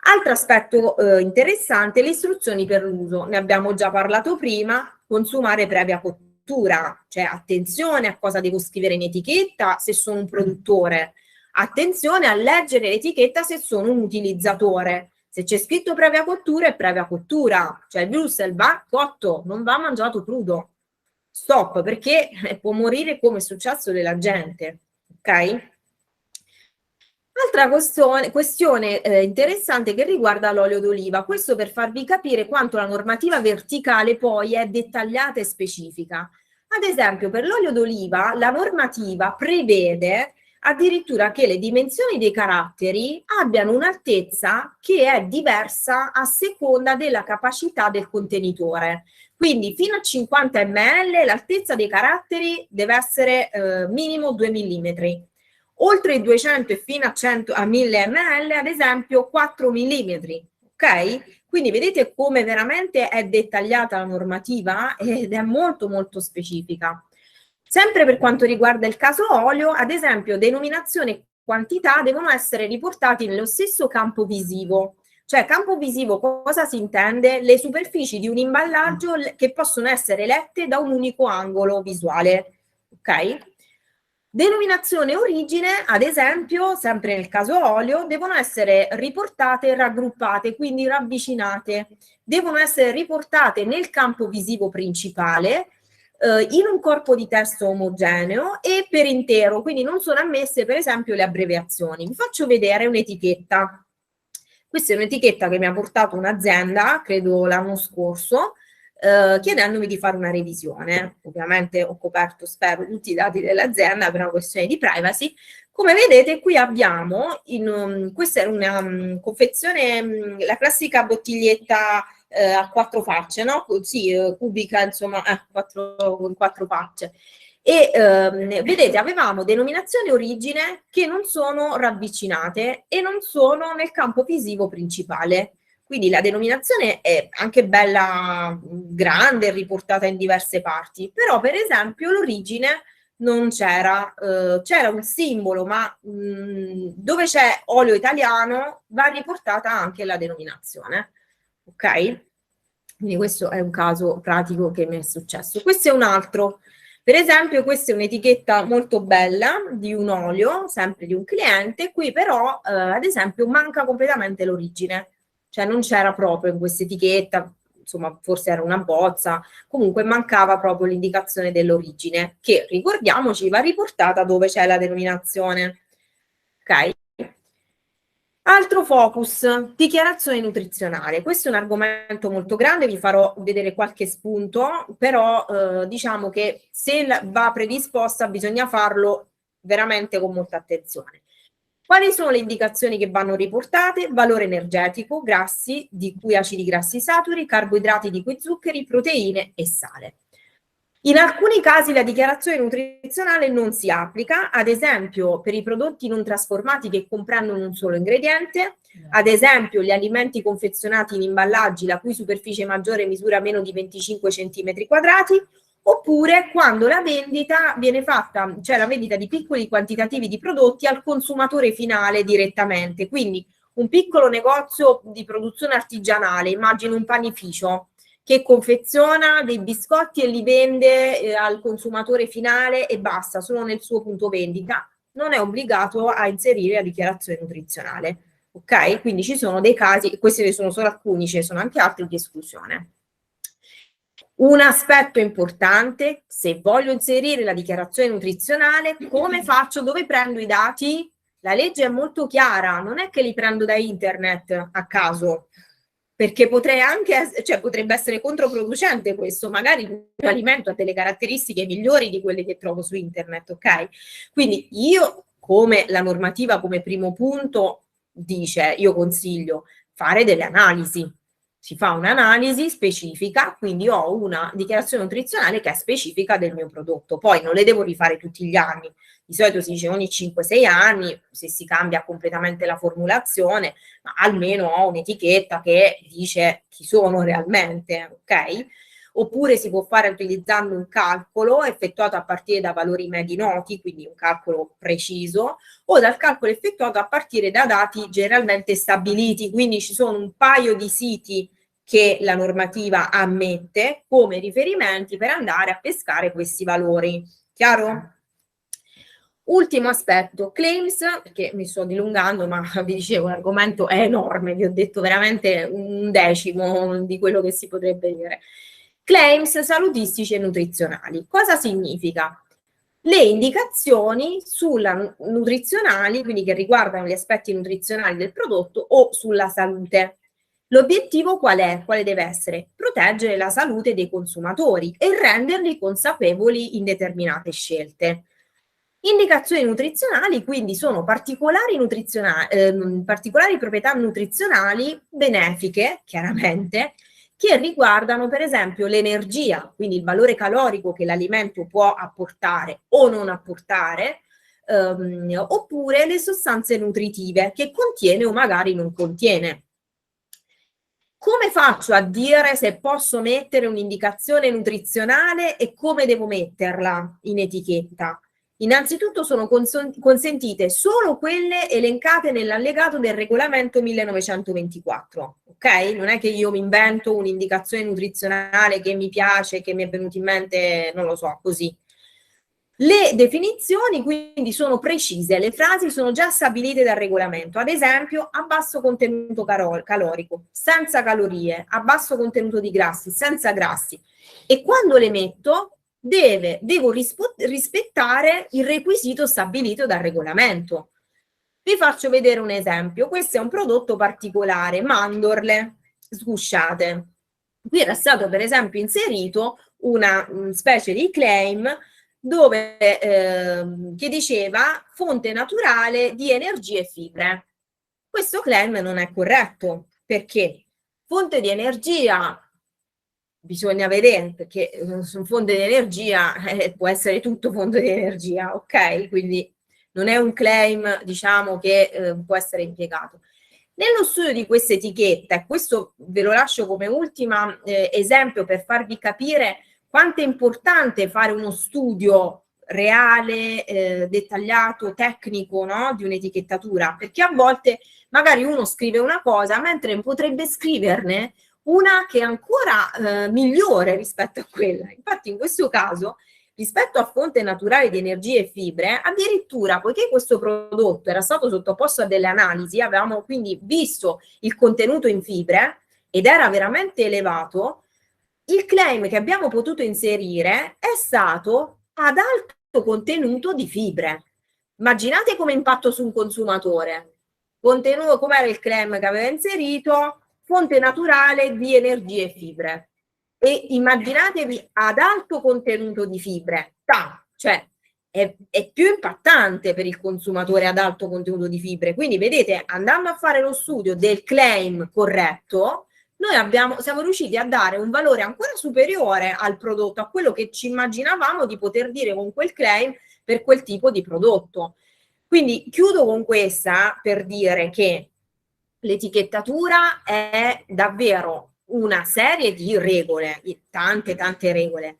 Altro aspetto interessante, le istruzioni per l'uso, ne abbiamo già parlato prima, consumare previa cottura, cioè attenzione a cosa devo scrivere in etichetta se sono un produttore, attenzione a leggere l'etichetta se sono un utilizzatore, se c'è scritto previa cottura è previa cottura, cioè il wurstel va cotto, non va mangiato crudo, stop, perché può morire come è successo della gente, ok? Altra questione interessante che riguarda l'olio d'oliva, questo per farvi capire quanto la normativa verticale poi è dettagliata e specifica. Ad esempio, per l'olio d'oliva la normativa prevede addirittura che le dimensioni dei caratteri abbiano un'altezza che è diversa a seconda della capacità del contenitore. Quindi fino a 50 ml l'altezza dei caratteri deve essere minimo 2 mm. Oltre i 200 e fino a 1000 ml, ad esempio, 4 mm, ok? Quindi vedete come veramente è dettagliata la normativa ed è molto molto specifica. Sempre per quanto riguarda il caso olio, ad esempio, denominazione e quantità devono essere riportati nello stesso campo visivo. Cioè, campo visivo cosa si intende? Le superfici di un imballaggio che possono essere lette da un unico angolo visuale, ok? Denominazione e origine, ad esempio, sempre nel caso olio, devono essere riportate e raggruppate, quindi ravvicinate. Devono essere riportate nel campo visivo principale, in un corpo di testo omogeneo e per intero, quindi non sono ammesse per esempio le abbreviazioni. Vi faccio vedere un'etichetta. Questa è un'etichetta che mi ha portato un'azienda, credo l'anno scorso, chiedendomi di fare una revisione. Ovviamente ho coperto, spero, tutti i dati dell'azienda per una questione di privacy. Come vedete qui abbiamo, questa era una confezione, la classica bottiglietta a 4 facce, no? Sì, cubica, insomma, con 4 facce. E vedete, avevamo denominazione e origine che non sono ravvicinate e non sono nel campo visivo principale. Quindi la denominazione è anche bella grande, riportata in diverse parti, però per esempio l'origine non c'era, c'era un simbolo, ma dove c'è olio italiano va riportata anche la denominazione, ok? Quindi questo è un caso pratico che mi è successo. Questo è un altro. Per esempio, questa è un'etichetta molto bella di un olio, sempre di un cliente, qui però, ad esempio, manca completamente l'origine, cioè non c'era proprio in questa etichetta, insomma, forse era una bozza, comunque mancava proprio l'indicazione dell'origine, che, ricordiamoci, va riportata dove c'è la denominazione. Ok? Altro focus, dichiarazione nutrizionale. Questo è un argomento molto grande, vi farò vedere qualche spunto, però diciamo che se va predisposta bisogna farlo veramente con molta attenzione. Quali sono le indicazioni che vanno riportate? Valore energetico, grassi, di cui acidi grassi saturi, carboidrati di cui zuccheri, proteine e sale. In alcuni casi la dichiarazione nutrizionale non si applica, ad esempio per i prodotti non trasformati che comprendono un solo ingrediente, ad esempio gli alimenti confezionati in imballaggi la cui superficie maggiore misura meno di 25 cm quadrati, Oppure quando la vendita viene fatta, cioè la vendita di piccoli quantitativi di prodotti al consumatore finale direttamente, quindi un piccolo negozio di produzione artigianale, immagino un panificio, che confeziona dei biscotti e li vende al consumatore finale e basta, solo nel suo punto vendita, non è obbligato a inserire la dichiarazione nutrizionale. Ok? Quindi ci sono dei casi, questi ne sono solo alcuni, ce ne sono anche altri di esclusione. Un aspetto importante, se voglio inserire la dichiarazione nutrizionale, come faccio? Dove prendo i dati? La legge è molto chiara, non è che li prendo da internet a caso, perché potrei anche, cioè potrebbe essere controproducente questo, magari il mio alimento ha delle caratteristiche migliori di quelle che trovo su internet, ok? Quindi io, come la normativa come primo punto dice, io consiglio fare delle analisi. Si fa un'analisi specifica, quindi ho una dichiarazione nutrizionale che è specifica del mio prodotto. Poi non le devo rifare tutti gli anni, di solito si dice ogni 5-6 anni, se si cambia completamente la formulazione, ma almeno ho un'etichetta che dice chi sono realmente, ok? Oppure si può fare utilizzando un calcolo effettuato a partire da valori medi noti, quindi un calcolo preciso, o dal calcolo effettuato a partire da dati generalmente stabiliti, quindi ci sono un paio di siti che la normativa ammette come riferimenti per andare a pescare questi valori. Chiaro? Ultimo aspetto, claims, perché mi sto dilungando, ma vi dicevo l'argomento è enorme, vi ho detto veramente un decimo di quello che si potrebbe dire. Claims salutistici e nutrizionali. Cosa significa? Le indicazioni sulla nutrizionali, quindi che riguardano gli aspetti nutrizionali del prodotto o sulla salute. L'obiettivo qual è? Quale deve essere? Proteggere la salute dei consumatori e renderli consapevoli in determinate scelte. Indicazioni nutrizionali quindi sono particolari proprietà nutrizionali benefiche, chiaramente, che riguardano per esempio l'energia, quindi il valore calorico che l'alimento può apportare o non apportare, oppure le sostanze nutritive che contiene o magari non contiene. Come faccio a dire se posso mettere un'indicazione nutrizionale e come devo metterla in etichetta? Innanzitutto sono consentite solo quelle elencate nell'allegato del regolamento 1924, ok? Non è che io mi invento un'indicazione nutrizionale che mi piace, che mi è venuta in mente, non lo so, così. Le definizioni quindi sono precise, le frasi sono già stabilite dal regolamento, ad esempio a basso contenuto calorico, senza calorie, a basso contenuto di grassi, senza grassi. E quando le metto devo rispettare il requisito stabilito dal regolamento. Vi faccio vedere un esempio. Questo è un prodotto particolare, mandorle sgusciate. Qui era stato per esempio inserito una specie di claim dove che diceva fonte naturale di energie e fibre. Questo claim non è corretto perché fonte di energia bisogna vedere perché su fonte di energia può essere tutto fonte di energia, ok? Quindi non è un claim, diciamo, che può essere impiegato. Nello studio di questa etichetta, e questo ve lo lascio come ultimo esempio per farvi capire quanto è importante fare uno studio reale, dettagliato, tecnico, no? Di un'etichettatura, perché a volte magari uno scrive una cosa mentre potrebbe scriverne una che è ancora migliore rispetto a quella. Infatti in questo caso, rispetto a fonte naturale di energie e fibre, addirittura poiché questo prodotto era stato sottoposto a delle analisi, avevamo quindi visto il contenuto in fibre ed era veramente elevato, il claim che abbiamo potuto inserire è stato ad alto contenuto di fibre. Immaginate come impatto su un consumatore. Contenuto, com'era il claim che aveva inserito? Fonte naturale di energie e fibre. E immaginatevi ad alto contenuto di fibre, cioè è più impattante per il consumatore ad alto contenuto di fibre. Quindi vedete, andando a fare lo studio del claim corretto, noi siamo riusciti a dare un valore ancora superiore al prodotto, a quello che ci immaginavamo di poter dire con quel claim per quel tipo di prodotto. Quindi chiudo con questa per dire che l'etichettatura è davvero una serie di regole, tante regole,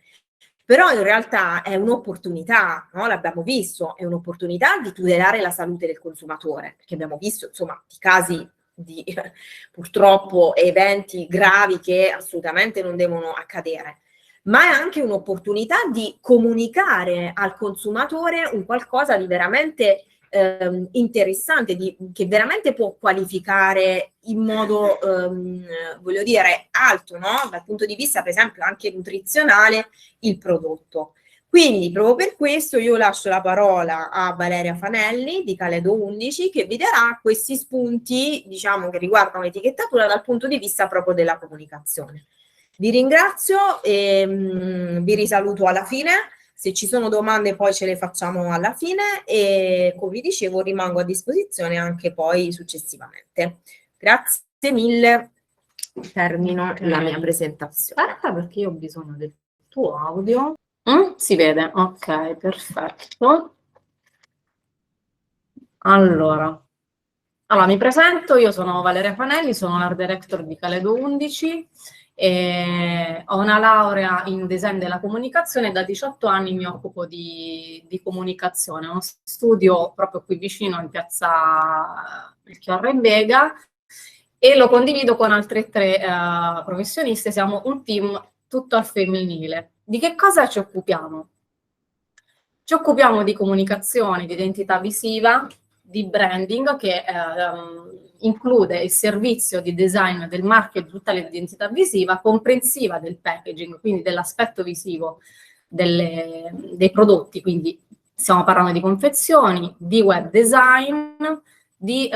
però in realtà è un'opportunità, no? L'abbiamo visto, è un'opportunità di tutelare la salute del consumatore, perché abbiamo visto insomma i casi di purtroppo eventi gravi che assolutamente non devono accadere, ma è anche un'opportunità di comunicare al consumatore un qualcosa di veramente interessante, che veramente può qualificare in modo, voglio dire, alto, no? Dal punto di vista, per esempio, anche nutrizionale, il prodotto. Quindi, proprio per questo, io lascio la parola a Valeria Fanelli di Caledo 11, che vi darà questi spunti, diciamo, che riguardano l'etichettatura dal punto di vista proprio della comunicazione. Vi ringrazio e vi risaluto alla fine. Se ci sono domande poi ce le facciamo alla fine e come vi dicevo rimango a disposizione anche poi successivamente. Grazie mille, termino la mia presentazione. Aspetta perché io ho bisogno del tuo audio. Si vede? Ok, perfetto. Allora, mi presento, io sono Valeria Fanelli, sono l'Art Director di Caledo 11 e ho una laurea in design della comunicazione e da 18 anni mi occupo di comunicazione. Ho uno studio proprio qui vicino in piazza Melchiorre e Bega e lo condivido con altre 3 professioniste, siamo un team tutto al femminile. Di che cosa ci occupiamo? Ci occupiamo di comunicazione, di identità visiva, di branding che include il servizio di design del marchio e di tutta l'identità visiva, comprensiva del packaging, quindi dell'aspetto visivo dei prodotti, quindi stiamo parlando di confezioni, di web design, di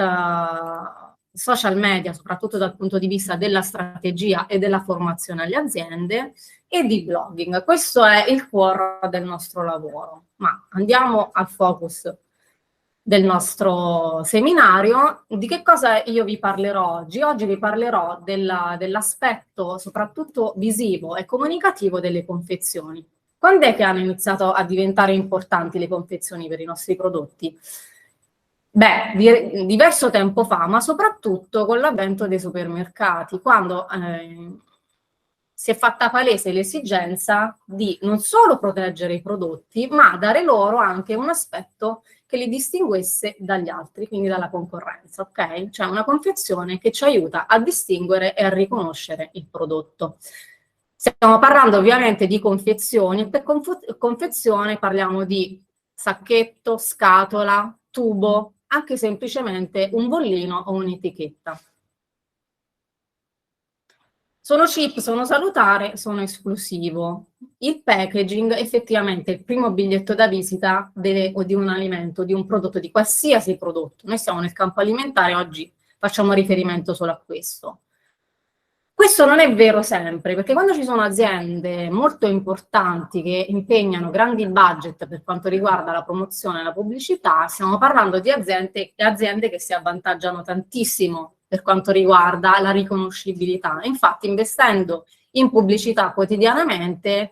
social media, soprattutto dal punto di vista della strategia e della formazione alle aziende, e di blogging. Questo è il cuore del nostro lavoro. Ma andiamo al focus del nostro seminario. Di che cosa io vi parlerò oggi? Oggi vi parlerò dell'aspetto soprattutto visivo e comunicativo delle confezioni. Quando è che hanno iniziato a diventare importanti le confezioni per i nostri prodotti? Beh, diverso tempo fa, ma soprattutto con l'avvento dei supermercati, quando si è fatta palese l'esigenza di non solo proteggere i prodotti, ma dare loro anche un aspetto che li distinguesse dagli altri, quindi dalla concorrenza, ok? Cioè una confezione che ci aiuta a distinguere e a riconoscere il prodotto. Stiamo parlando ovviamente di confezioni e per confezione parliamo di sacchetto, scatola, tubo, anche semplicemente un bollino o un'etichetta. Sono cheap, sono salutare, sono esclusivo. Il packaging effettivamente è il primo biglietto da visita di un alimento, di un prodotto, di qualsiasi prodotto. Noi siamo nel campo alimentare, oggi facciamo riferimento solo a questo. Questo non è vero sempre, perché quando ci sono aziende molto importanti che impegnano grandi budget per quanto riguarda la promozione e la pubblicità, stiamo parlando di aziende che si avvantaggiano tantissimo per quanto riguarda la riconoscibilità. Infatti, investendo in pubblicità quotidianamente,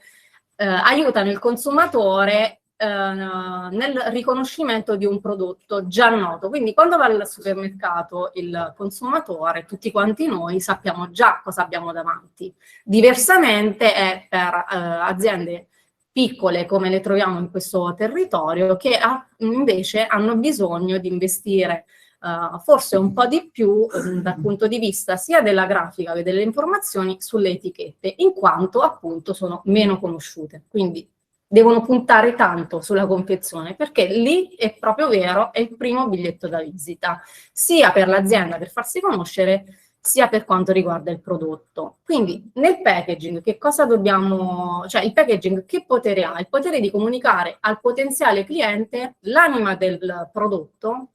aiutano il consumatore nel riconoscimento di un prodotto già noto. Quindi quando va al supermercato il consumatore, tutti quanti noi sappiamo già cosa abbiamo davanti. Diversamente è per aziende piccole come le troviamo in questo territorio che invece hanno bisogno di investire forse un po' di più dal punto di vista sia della grafica che delle informazioni sulle etichette, in quanto appunto sono meno conosciute. Quindi devono puntare tanto sulla confezione, perché lì è proprio vero, è il primo biglietto da visita, sia per l'azienda per farsi conoscere, sia per quanto riguarda il prodotto. Quindi nel packaging che cosa dobbiamo, cioè il packaging che potere ha? Il potere di comunicare al potenziale cliente l'anima del prodotto,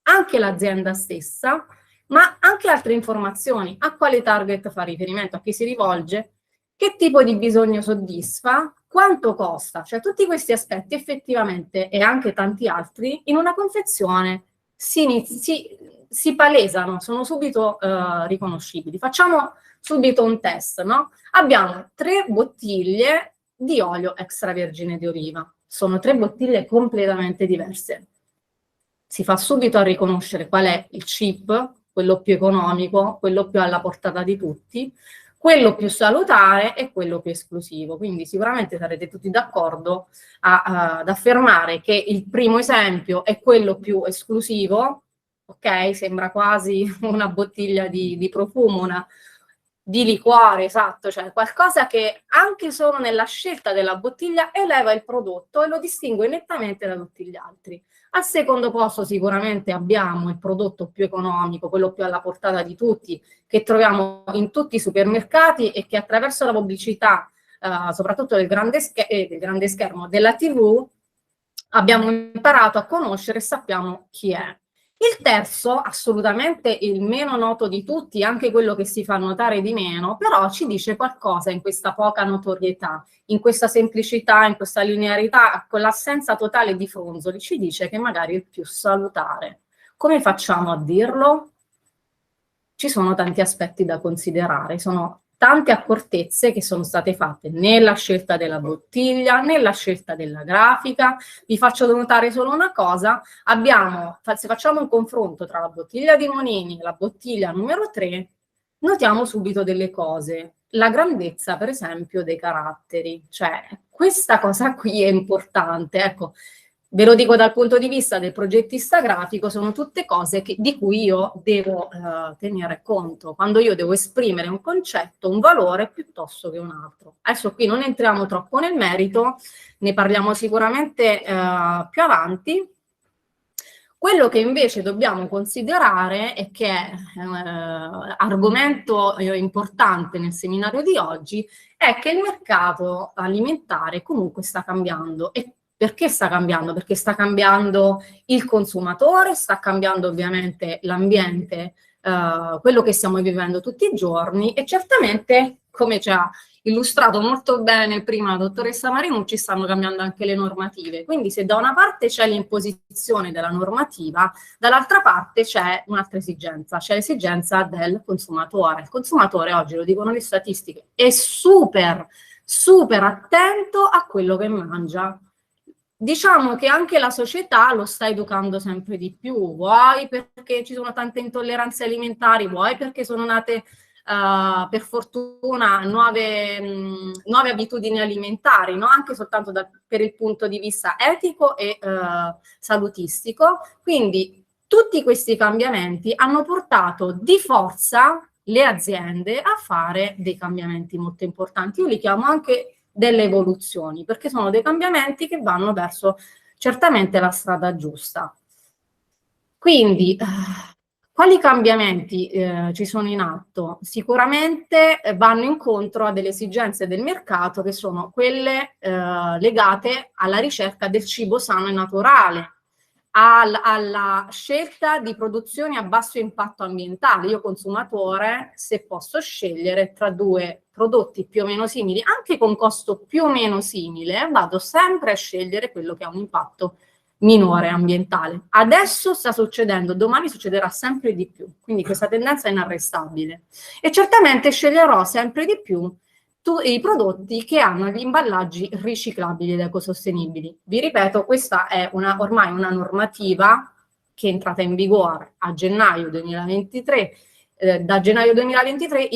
anche l'azienda stessa, ma anche altre informazioni, a quale target fa riferimento, a chi si rivolge, che tipo di bisogno soddisfa, quanto costa, cioè tutti questi aspetti effettivamente e anche tanti altri in una confezione si palesano, sono subito riconoscibili. Facciamo subito un test, no? Abbiamo 3 bottiglie di olio extravergine di oliva, sono 3 bottiglie completamente diverse. Si fa subito a riconoscere qual è il cheap, quello più economico, quello più alla portata di tutti, quello più salutare e quello più esclusivo. Quindi sicuramente sarete tutti d'accordo ad affermare che il primo esempio è quello più esclusivo, ok? Sembra quasi una bottiglia di profumo, di liquore, esatto, cioè qualcosa che anche solo nella scelta della bottiglia eleva il prodotto e lo distingue nettamente da tutti gli altri. Al secondo posto sicuramente abbiamo il prodotto più economico, quello più alla portata di tutti, che troviamo in tutti i supermercati e che attraverso la pubblicità, soprattutto del grande schermo della TV, abbiamo imparato a conoscere e sappiamo chi è. Il terzo, assolutamente il meno noto di tutti, anche quello che si fa notare di meno, però ci dice qualcosa in questa poca notorietà, in questa semplicità, in questa linearità, con l'assenza totale di fronzoli, ci dice che magari è il più salutare. Come facciamo a dirlo? Ci sono tanti aspetti da considerare, sono tante accortezze che sono state fatte nella scelta della bottiglia, nella scelta della grafica. Vi faccio notare solo una cosa, se facciamo un confronto tra la bottiglia di Monini e la bottiglia numero 3, notiamo subito delle cose. La grandezza, per esempio, dei caratteri, cioè questa cosa qui è importante, ecco. Ve lo dico dal punto di vista del progettista grafico, sono tutte cose di cui io devo tenere conto quando io devo esprimere un concetto, un valore piuttosto che un altro. Adesso qui non entriamo troppo nel merito, ne parliamo sicuramente più avanti. Quello che invece dobbiamo considerare e che è argomento importante nel seminario di oggi è che il mercato alimentare comunque sta cambiando. E perché sta cambiando? Perché sta cambiando il consumatore, sta cambiando ovviamente l'ambiente, quello che stiamo vivendo tutti i giorni e certamente, come ci ha illustrato molto bene prima la dottoressa Marinucci, stanno cambiando anche le normative. Quindi se da una parte c'è l'imposizione della normativa, dall'altra parte c'è un'altra esigenza, c'è l'esigenza del consumatore. Il consumatore oggi, lo dicono le statistiche, è super attento a quello che mangia. Diciamo che anche la società lo sta educando sempre di più, vuoi perché ci sono tante intolleranze alimentari, vuoi perché sono nate per fortuna nuove abitudini alimentari, no? Anche soltanto per il punto di vista etico e salutistico. Quindi tutti questi cambiamenti hanno portato di forza le aziende a fare dei cambiamenti molto importanti. Io li chiamo anche delle evoluzioni, perché sono dei cambiamenti che vanno verso certamente la strada giusta. Quindi, quali cambiamenti ci sono in atto? Sicuramente vanno incontro a delle esigenze del mercato che sono quelle legate alla ricerca del cibo sano e naturale, alla scelta di produzioni a basso impatto ambientale. Io consumatore, se posso scegliere tra due prodotti più o meno simili, anche con costo più o meno simile, vado sempre a scegliere quello che ha un impatto minore ambientale. Adesso sta succedendo, domani succederà sempre di più, quindi questa tendenza è inarrestabile. E certamente sceglierò sempre di più i prodotti che hanno gli imballaggi riciclabili ed ecosostenibili. Vi ripeto, questa è ormai una normativa che è entrata in vigore a gennaio 2023. Da gennaio 2023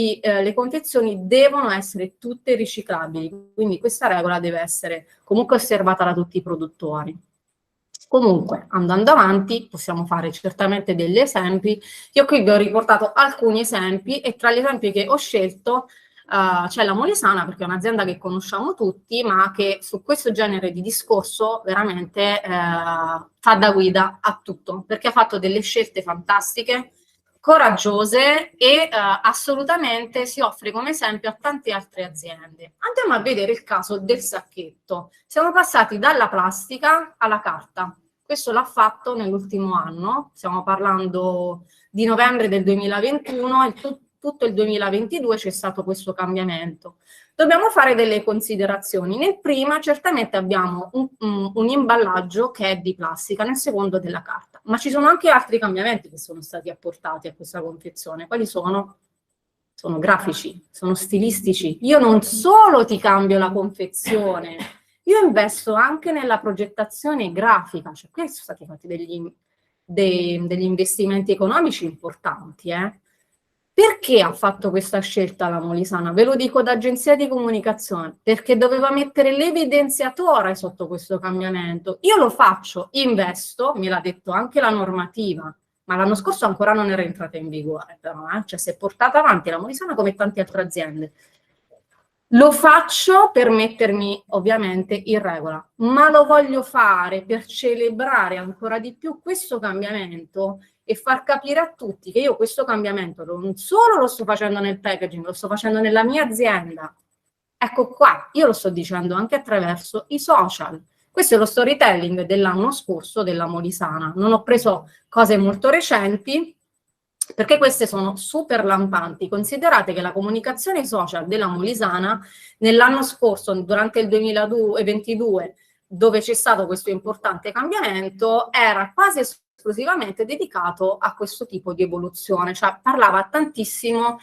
le confezioni devono essere tutte riciclabili, quindi questa regola deve essere comunque osservata da tutti i produttori. Comunque, andando avanti, possiamo fare certamente degli esempi. Io qui vi ho riportato alcuni esempi e tra gli esempi che ho scelto c'è la Molesana, perché è un'azienda che conosciamo tutti, ma che su questo genere di discorso veramente fa da guida a tutto, perché ha fatto delle scelte fantastiche, coraggiose e assolutamente si offre come esempio a tante altre aziende. Andiamo a vedere il caso del sacchetto. Siamo passati dalla plastica alla carta. Questo l'ha fatto nell'ultimo anno, stiamo parlando di novembre del 2021 e tutto il 2022 c'è stato questo cambiamento. Dobbiamo fare delle considerazioni. Nel prima certamente abbiamo un imballaggio che è di plastica, nel secondo della carta, ma ci sono anche altri cambiamenti che sono stati apportati a questa confezione. Quali sono? Sono grafici, sono stilistici. Io non solo ti cambio la confezione, io investo anche nella progettazione grafica, cioè qui sono stati fatti degli investimenti economici importanti, Perché ha fatto questa scelta la Molisana? Ve lo dico da agenzia di comunicazione, perché doveva mettere l'evidenziatore sotto questo cambiamento. Io lo faccio, investo, me l'ha detto anche la normativa, ma l'anno scorso ancora non era entrata in vigore, però, cioè si è portata avanti la Molisana come tante altre aziende. Lo faccio per mettermi ovviamente in regola, ma lo voglio fare per celebrare ancora di più questo cambiamento e far capire a tutti che io questo cambiamento non solo lo sto facendo nel packaging, lo sto facendo nella mia azienda. Ecco qua, io lo sto dicendo anche attraverso i social. Questo è lo storytelling dell'anno scorso della Molisana. Non ho preso cose molto recenti, perché queste sono super lampanti. Considerate che la comunicazione social della Molisana nell'anno scorso, durante il 2022, dove c'è stato questo importante cambiamento, era quasi esclusivamente dedicato a questo tipo di evoluzione, cioè parlava tantissimo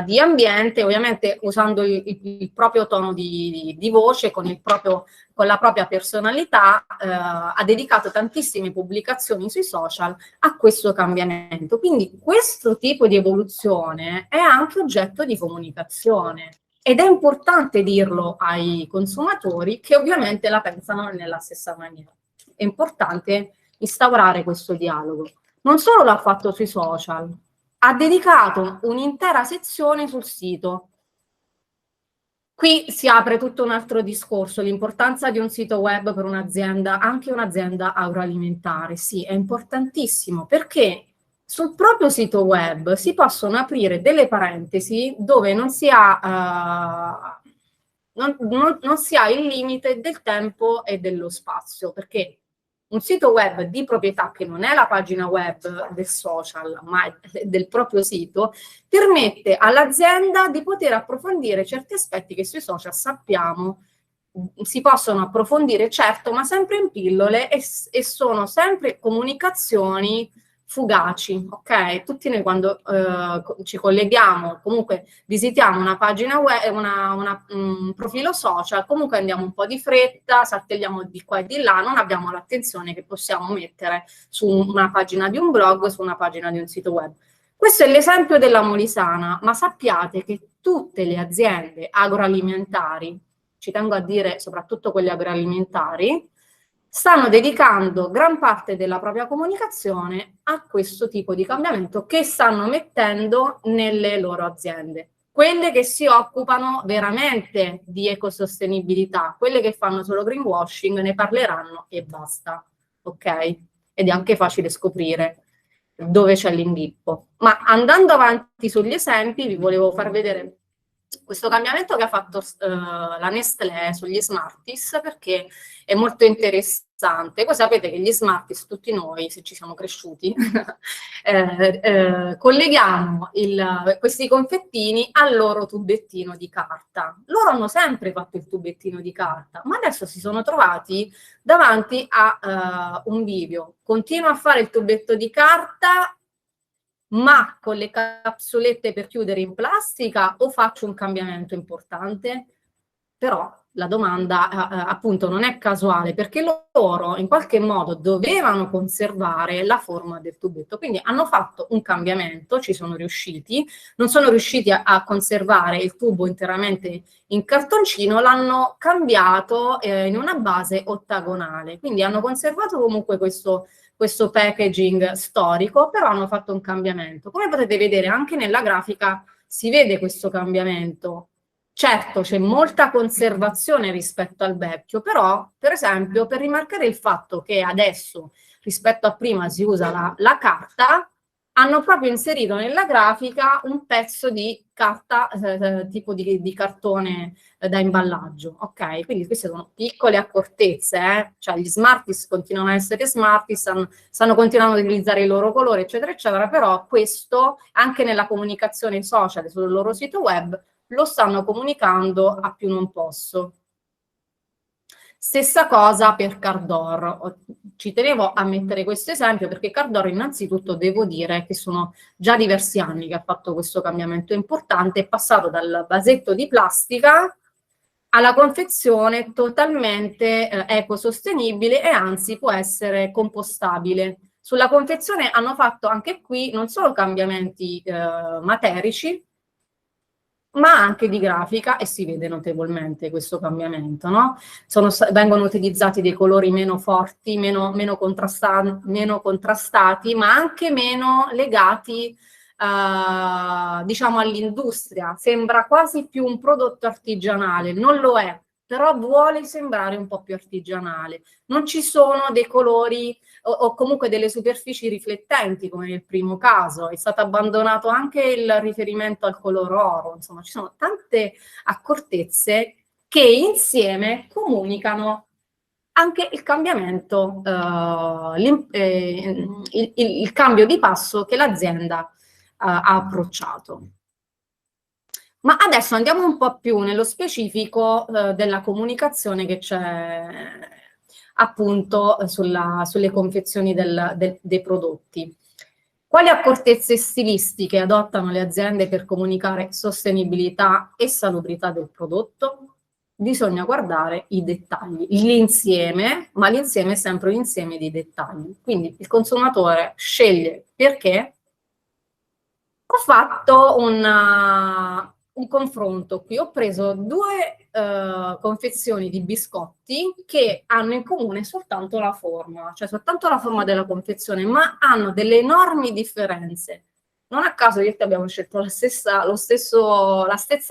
di ambiente, ovviamente usando il proprio tono di voce, con la propria personalità, ha dedicato tantissime pubblicazioni sui social a questo cambiamento. Quindi questo tipo di evoluzione è anche oggetto di comunicazione ed è importante dirlo ai consumatori che ovviamente la pensano nella stessa maniera. È importante instaurare questo dialogo. Non solo l'ha fatto sui social, ha dedicato un'intera sezione sul sito. Qui si apre tutto un altro discorso, l'importanza di un sito web per un'azienda, anche un'azienda agroalimentare. Sì, è importantissimo perché sul proprio sito web si possono aprire delle parentesi dove non si ha, non si ha il limite del tempo e dello spazio, perché un sito web di proprietà che non è la pagina web del social, ma è del proprio sito, permette all'azienda di poter approfondire certi aspetti che sui social sappiamo si possono approfondire, certo, ma sempre in pillole e sono sempre comunicazioni fugaci, ok? Tutti noi quando ci colleghiamo, comunque visitiamo una pagina web, un profilo social, comunque andiamo un po' di fretta, saltelliamo di qua e di là, non abbiamo l'attenzione che possiamo mettere su una pagina di un blog, su una pagina di un sito web. Questo è l'esempio della Molisana, ma sappiate che tutte le aziende agroalimentari, ci tengo a dire soprattutto quelle agroalimentari, stanno dedicando gran parte della propria comunicazione a questo tipo di cambiamento che stanno mettendo nelle loro aziende. Quelle che si occupano veramente di ecosostenibilità, quelle che fanno solo greenwashing, ne parleranno e basta, ok? Ed è anche facile scoprire dove c'è l'inghippo. Ma andando avanti sugli esempi, vi volevo far vedere questo cambiamento che ha fatto la Nestlé sugli Smarties, perché è molto interessante. Voi sapete che gli Smarties, tutti noi, se ci siamo cresciuti, colleghiamo questi confettini al loro tubettino di carta. Loro hanno sempre fatto il tubettino di carta, ma adesso si sono trovati davanti a un bivio. Continua a fare il tubetto di carta, ma con le capsulette per chiudere in plastica, o faccio un cambiamento importante? Però la domanda appunto non è casuale, perché loro in qualche modo dovevano conservare la forma del tubetto, quindi hanno fatto un cambiamento, ci sono riusciti, non sono riusciti a conservare il tubo interamente in cartoncino, l'hanno cambiato in una base ottagonale, quindi hanno conservato comunque questo packaging storico, però hanno fatto un cambiamento. Come potete vedere anche nella grafica si vede questo cambiamento. Certo, c'è molta conservazione rispetto al vecchio, però, per esempio, per rimarcare il fatto che adesso, rispetto a prima, si usa la carta, hanno proprio inserito nella grafica un pezzo di carta, tipo di cartone da imballaggio, ok? Quindi queste sono piccole accortezze, cioè gli Smarties continuano a essere Smarties, stanno continuando ad utilizzare i loro colori, eccetera, eccetera, però questo, anche nella comunicazione social sul loro sito web, lo stanno comunicando a più non posso. Stessa cosa per Cardor. Ci tenevo a mettere questo esempio perché Cardor innanzitutto devo dire che sono già diversi anni che ha fatto questo cambiamento importante, è passato dal vasetto di plastica alla confezione totalmente ecosostenibile e anzi può essere compostabile. Sulla confezione hanno fatto anche qui non solo cambiamenti materici, ma anche di grafica, e si vede notevolmente questo cambiamento, no? Vengono utilizzati dei colori meno forti, meno contrastati, ma anche meno legati, diciamo, all'industria. Sembra quasi più un prodotto artigianale, non lo è, però vuole sembrare un po' più artigianale. Non ci sono dei colori o comunque delle superfici riflettenti, come nel primo caso. È stato abbandonato anche il riferimento al color oro. Insomma, ci sono tante accortezze che insieme comunicano anche il cambiamento, il cambio di passo che l'azienda ha approcciato. Ma adesso andiamo un po' più nello specifico della comunicazione che c'è appunto sulle confezioni dei prodotti. Quali accortezze stilistiche adottano le aziende per comunicare sostenibilità e salubrità del prodotto? Bisogna guardare i dettagli, l'insieme, ma l'insieme è sempre un insieme di dettagli. Quindi il consumatore sceglie perché. Ho fatto un confronto qui, ho preso due confezioni di biscotti che hanno in comune soltanto la forma, cioè soltanto la forma della confezione, ma hanno delle enormi differenze. Non a caso io e te abbiamo scelto la stessa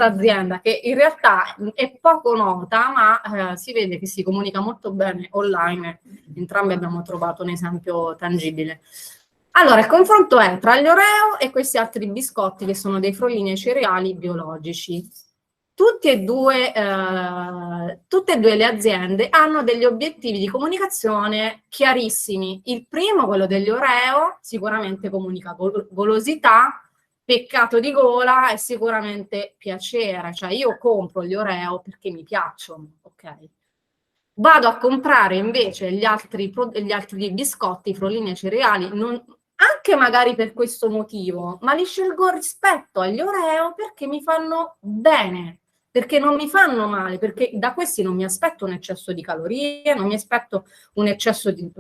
azienda, che in realtà è poco nota, ma si vede che si comunica molto bene online. Entrambi abbiamo trovato un esempio tangibile. Allora, il confronto è tra gli Oreo e questi altri biscotti che sono dei frollini ai cereali biologici. Tutte e due le aziende hanno degli obiettivi di comunicazione chiarissimi. Il primo, quello degli Oreo, sicuramente comunica golosità, peccato di gola e sicuramente piacere. Cioè io compro gli Oreo perché mi piacciono, ok? Vado a comprare invece gli altri biscotti, i frollini ai cereali, anche magari per questo motivo, ma li scelgo rispetto agli Oreo perché mi fanno bene, perché non mi fanno male, perché da questi non mi aspetto un eccesso di calorie, non mi aspetto un eccesso di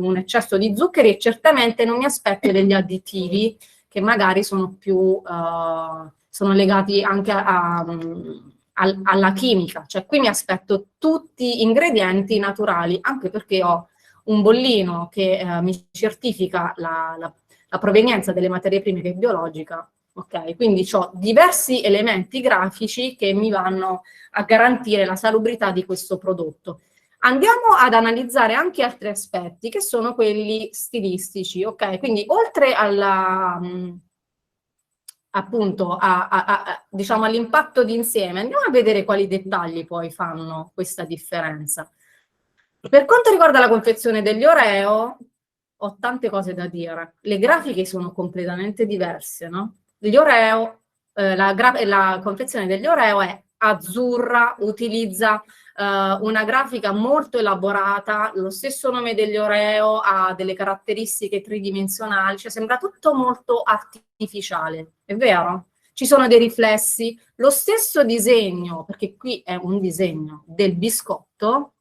zuccheri e certamente non mi aspetto degli additivi che magari sono legati anche alla chimica. Cioè qui mi aspetto tutti ingredienti naturali, anche perché ho un bollino che mi certifica la provenienza delle materie prime, che è biologica, ok? Quindi ho diversi elementi grafici che mi vanno a garantire la salubrità di questo prodotto. Andiamo ad analizzare anche altri aspetti che sono quelli stilistici, ok? Quindi oltre appunto diciamo all'impatto d'insieme, andiamo a vedere quali dettagli poi fanno questa differenza. Per quanto riguarda la confezione degli Oreo, ho tante cose da dire. Le grafiche sono completamente diverse, no? Gli Oreo, la confezione degli Oreo è azzurra, utilizza una grafica molto elaborata, lo stesso nome degli Oreo ha delle caratteristiche tridimensionali, cioè sembra tutto molto artificiale, è vero? Ci sono dei riflessi, lo stesso disegno, perché qui è un disegno del biscotto,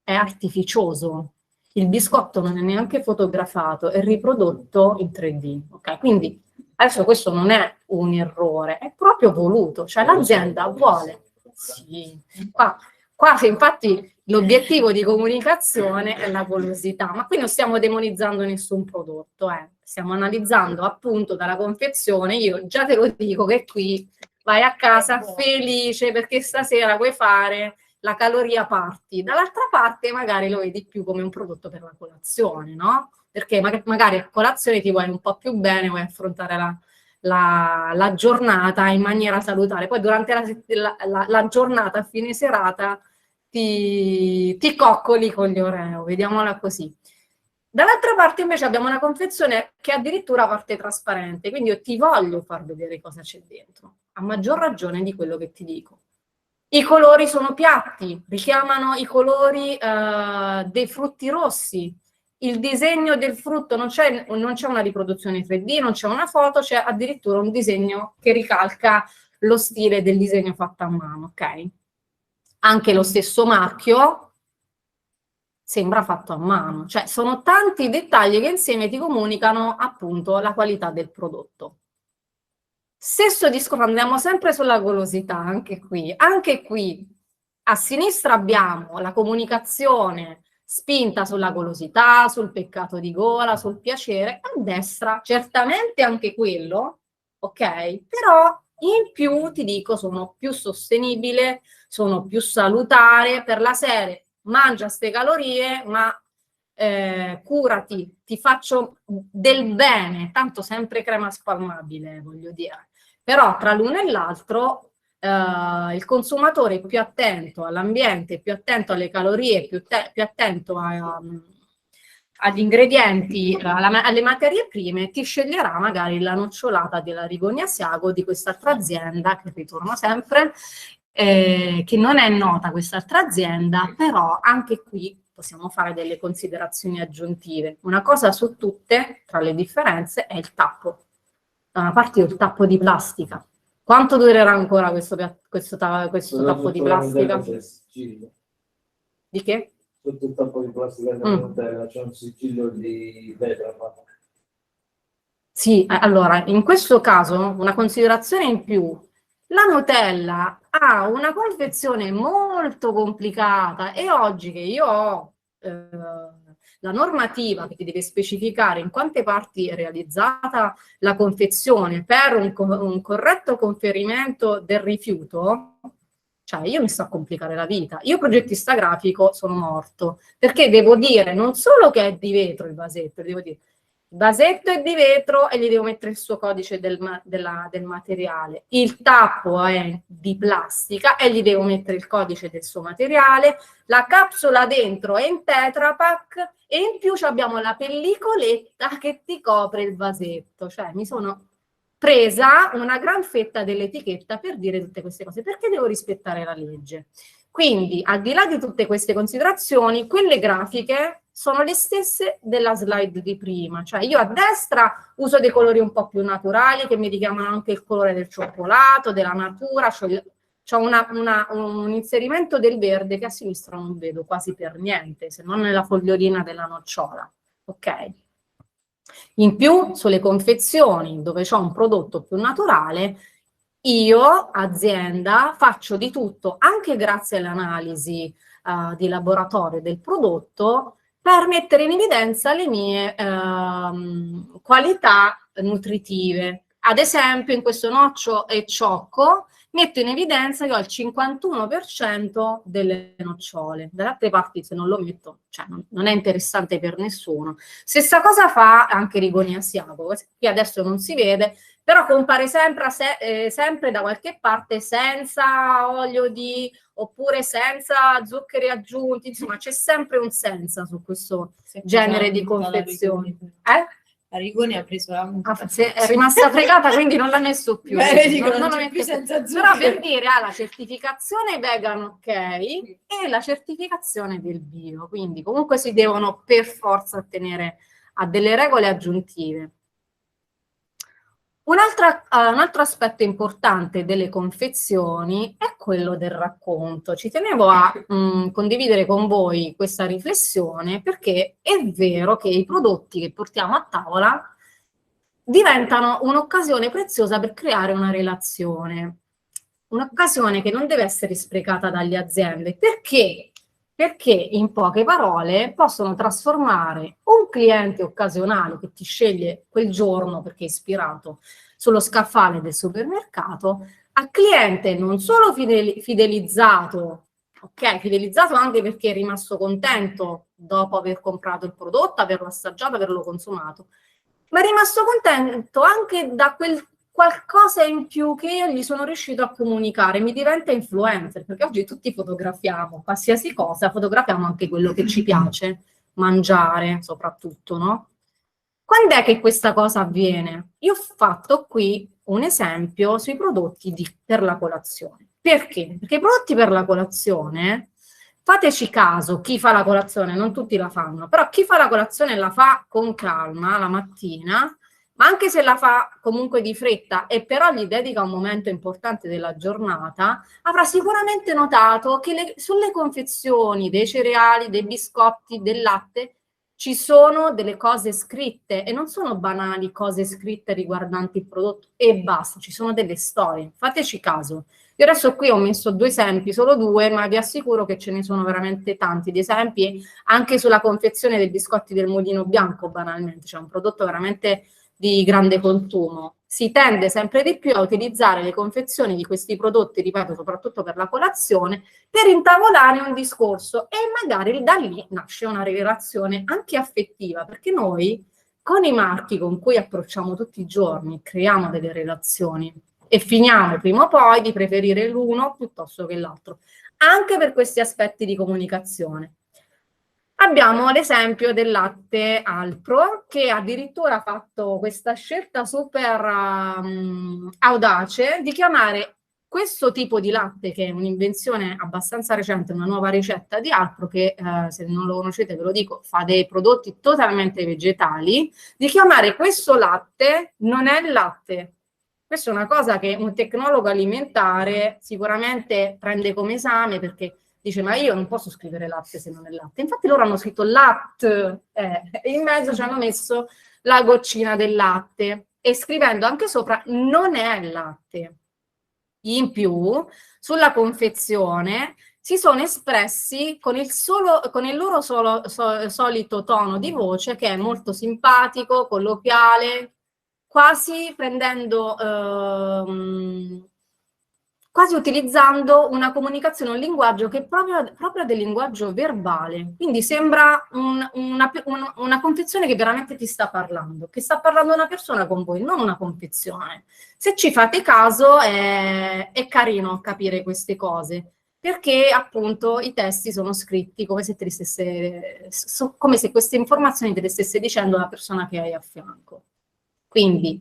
è artificioso. Il biscotto non è neanche fotografato, è riprodotto in 3D, ok? Quindi adesso questo non è un errore, è proprio voluto, cioè l'azienda vuole. Sì, qua infatti l'obiettivo di comunicazione è la golosità, ma qui non stiamo demonizzando nessun prodotto, stiamo analizzando appunto dalla confezione. Io già te lo dico che qui vai a casa felice perché stasera vuoi fare la caloria party, dall'altra parte magari lo vedi più come un prodotto per la colazione, no? Perché magari a colazione ti vuoi un po' più bene, vuoi affrontare la giornata in maniera salutare, poi durante la giornata a fine serata ti coccoli con gli Oreo, vediamola così. Dall'altra parte invece abbiamo una confezione che addirittura parte trasparente, quindi io ti voglio far vedere cosa c'è dentro, a maggior ragione di quello che ti dico. I colori sono piatti, richiamano i colori dei frutti rossi. Il disegno del frutto non c'è una riproduzione 3D, non c'è una foto, c'è addirittura un disegno che ricalca lo stile del disegno fatto a mano, ok? Anche lo stesso marchio sembra fatto a mano. Cioè sono tanti dettagli che insieme ti comunicano appunto la qualità del prodotto. Stesso discorso, andiamo sempre sulla golosità, anche qui a sinistra abbiamo la comunicazione spinta sulla golosità, sul peccato di gola, sul piacere, a destra certamente anche quello, ok? Però in più ti dico sono più sostenibile, sono più salutare per la serie, mangia ste calorie, ma curati, ti faccio del bene, tanto sempre crema spalmabile, voglio dire. Però tra l'uno e l'altro il consumatore è più attento all'ambiente, più attento alle calorie, più attento agli ingredienti, alle materie prime, ti sceglierà magari la nocciolata della Rigoni Asiago di quest'altra azienda, che ritorno sempre, che non è nota quest'altra azienda, però anche qui possiamo fare delle considerazioni aggiuntive. Una cosa su tutte, tra le differenze, è il tappo. Da una parte il tappo di plastica. Quanto durerà ancora questo tappo di plastica? Di che? Tutto il tappo di plastica della Nutella, c'è un sigillo di vetro. Sì, allora, in questo caso una considerazione in più. La Nutella ha una confezione molto complicata e oggi che io ho la normativa che ti deve specificare in quante parti è realizzata la confezione per un corretto conferimento del rifiuto, cioè io mi sto a complicare la vita. Io progettista grafico sono morto, perché devo dire non solo che è di vetro il vasetto, devo dire il vasetto è di vetro e gli devo mettere il suo codice del materiale. Il tappo è di plastica e gli devo mettere il codice del suo materiale. La capsula dentro è in Tetra Pak e in più abbiamo la pellicoletta che ti copre il vasetto. Cioè mi sono presa una gran fetta dell'etichetta per dire tutte queste cose, perché devo rispettare la legge. Quindi, al di là di tutte queste considerazioni, quelle grafiche sono le stesse della slide di prima. Cioè io a destra uso dei colori un po' più naturali che mi richiamano anche il colore del cioccolato, della natura, c'ho un inserimento del verde che a sinistra non vedo quasi per niente, se non nella fogliolina della nocciola. Ok? In più, sulle confezioni, dove c'ho un prodotto più naturale, io, azienda, faccio di tutto, anche grazie all'analisi di laboratorio del prodotto, per mettere in evidenza le mie qualità nutritive. Ad esempio, in questo noccio e ciocco, metto in evidenza che ho il 51% delle nocciole. Dalle altre parti, se non lo metto, cioè non è interessante per nessuno. Stessa cosa fa anche Rigoni Asiago, qui adesso non si vede, però compare sempre da qualche parte senza olio di, oppure senza zuccheri aggiunti, insomma c'è sempre un senza su questo genere di confezioni. La Rigoni ha preso la è rimasta fregata, quindi non l'ha messo più. Non c'è più senza zucchero. Però per dire ha la certificazione vegan, ok, e la certificazione del bio, quindi comunque si devono per forza attenere a delle regole aggiuntive. Un altro aspetto importante delle confezioni è quello del racconto. Ci tenevo a condividere con voi questa riflessione perché è vero che i prodotti che portiamo a tavola diventano un'occasione preziosa per creare una relazione. Un'occasione che non deve essere sprecata dalle aziende. Perché? Perché in poche parole possono trasformare un cliente occasionale che ti sceglie quel giorno perché è ispirato sullo scaffale del supermercato a cliente non solo fidelizzato, ok, fidelizzato anche perché è rimasto contento dopo aver comprato il prodotto, averlo assaggiato, averlo consumato, ma è rimasto contento anche da quel qualcosa in più che io gli sono riuscito a comunicare, mi diventa influencer, perché oggi tutti fotografiamo, qualsiasi cosa, fotografiamo anche quello che ci piace, mangiare soprattutto, no? Quando è che questa cosa avviene? Io ho fatto qui un esempio sui prodotti per la colazione. Perché? Perché i prodotti per la colazione, fateci caso, chi fa la colazione, non tutti la fanno, però chi fa la colazione la fa con calma la mattina, ma anche se la fa comunque di fretta e però gli dedica un momento importante della giornata, avrà sicuramente notato che sulle confezioni dei cereali, dei biscotti, del latte, ci sono delle cose scritte e non sono banali cose scritte riguardanti il prodotto e basta, ci sono delle storie. Fateci caso. Io adesso qui ho messo 2 esempi, solo 2, ma vi assicuro che ce ne sono veramente tanti di esempi anche sulla confezione dei biscotti del Mulino Bianco, banalmente, cioè un prodotto veramente di grande consumo. Si tende sempre di più a utilizzare le confezioni di questi prodotti, ripeto, soprattutto per la colazione, per intavolare un discorso e magari da lì nasce una relazione anche affettiva, perché noi con i marchi con cui approcciamo tutti i giorni creiamo delle relazioni e finiamo prima o poi di preferire l'uno piuttosto che l'altro, anche per questi aspetti di comunicazione. Abbiamo l'esempio del latte Alpro, che addirittura ha fatto questa scelta super audace di chiamare questo tipo di latte, che è un'invenzione abbastanza recente, una nuova ricetta di Alpro, che se non lo conoscete ve lo dico, fa dei prodotti totalmente vegetali, di chiamare questo latte non è latte. Questa è una cosa che un tecnologo alimentare sicuramente prende come esame, perché dice, ma io non posso scrivere latte se non è latte. Infatti loro hanno scritto latte e in mezzo ci hanno messo la goccina del latte e scrivendo anche sopra non è latte. In più, sulla confezione si sono espressi con il loro solito tono di voce, che è molto simpatico, colloquiale, quasi prendendo... quasi utilizzando una comunicazione, un linguaggio che è proprio del linguaggio verbale. Quindi sembra una confezione che veramente ti sta parlando, che sta parlando una persona con voi, non una confezione. Se ci fate caso è carino capire queste cose, perché appunto i testi sono scritti come se come se queste informazioni te le stesse dicendo la persona che hai a fianco. Quindi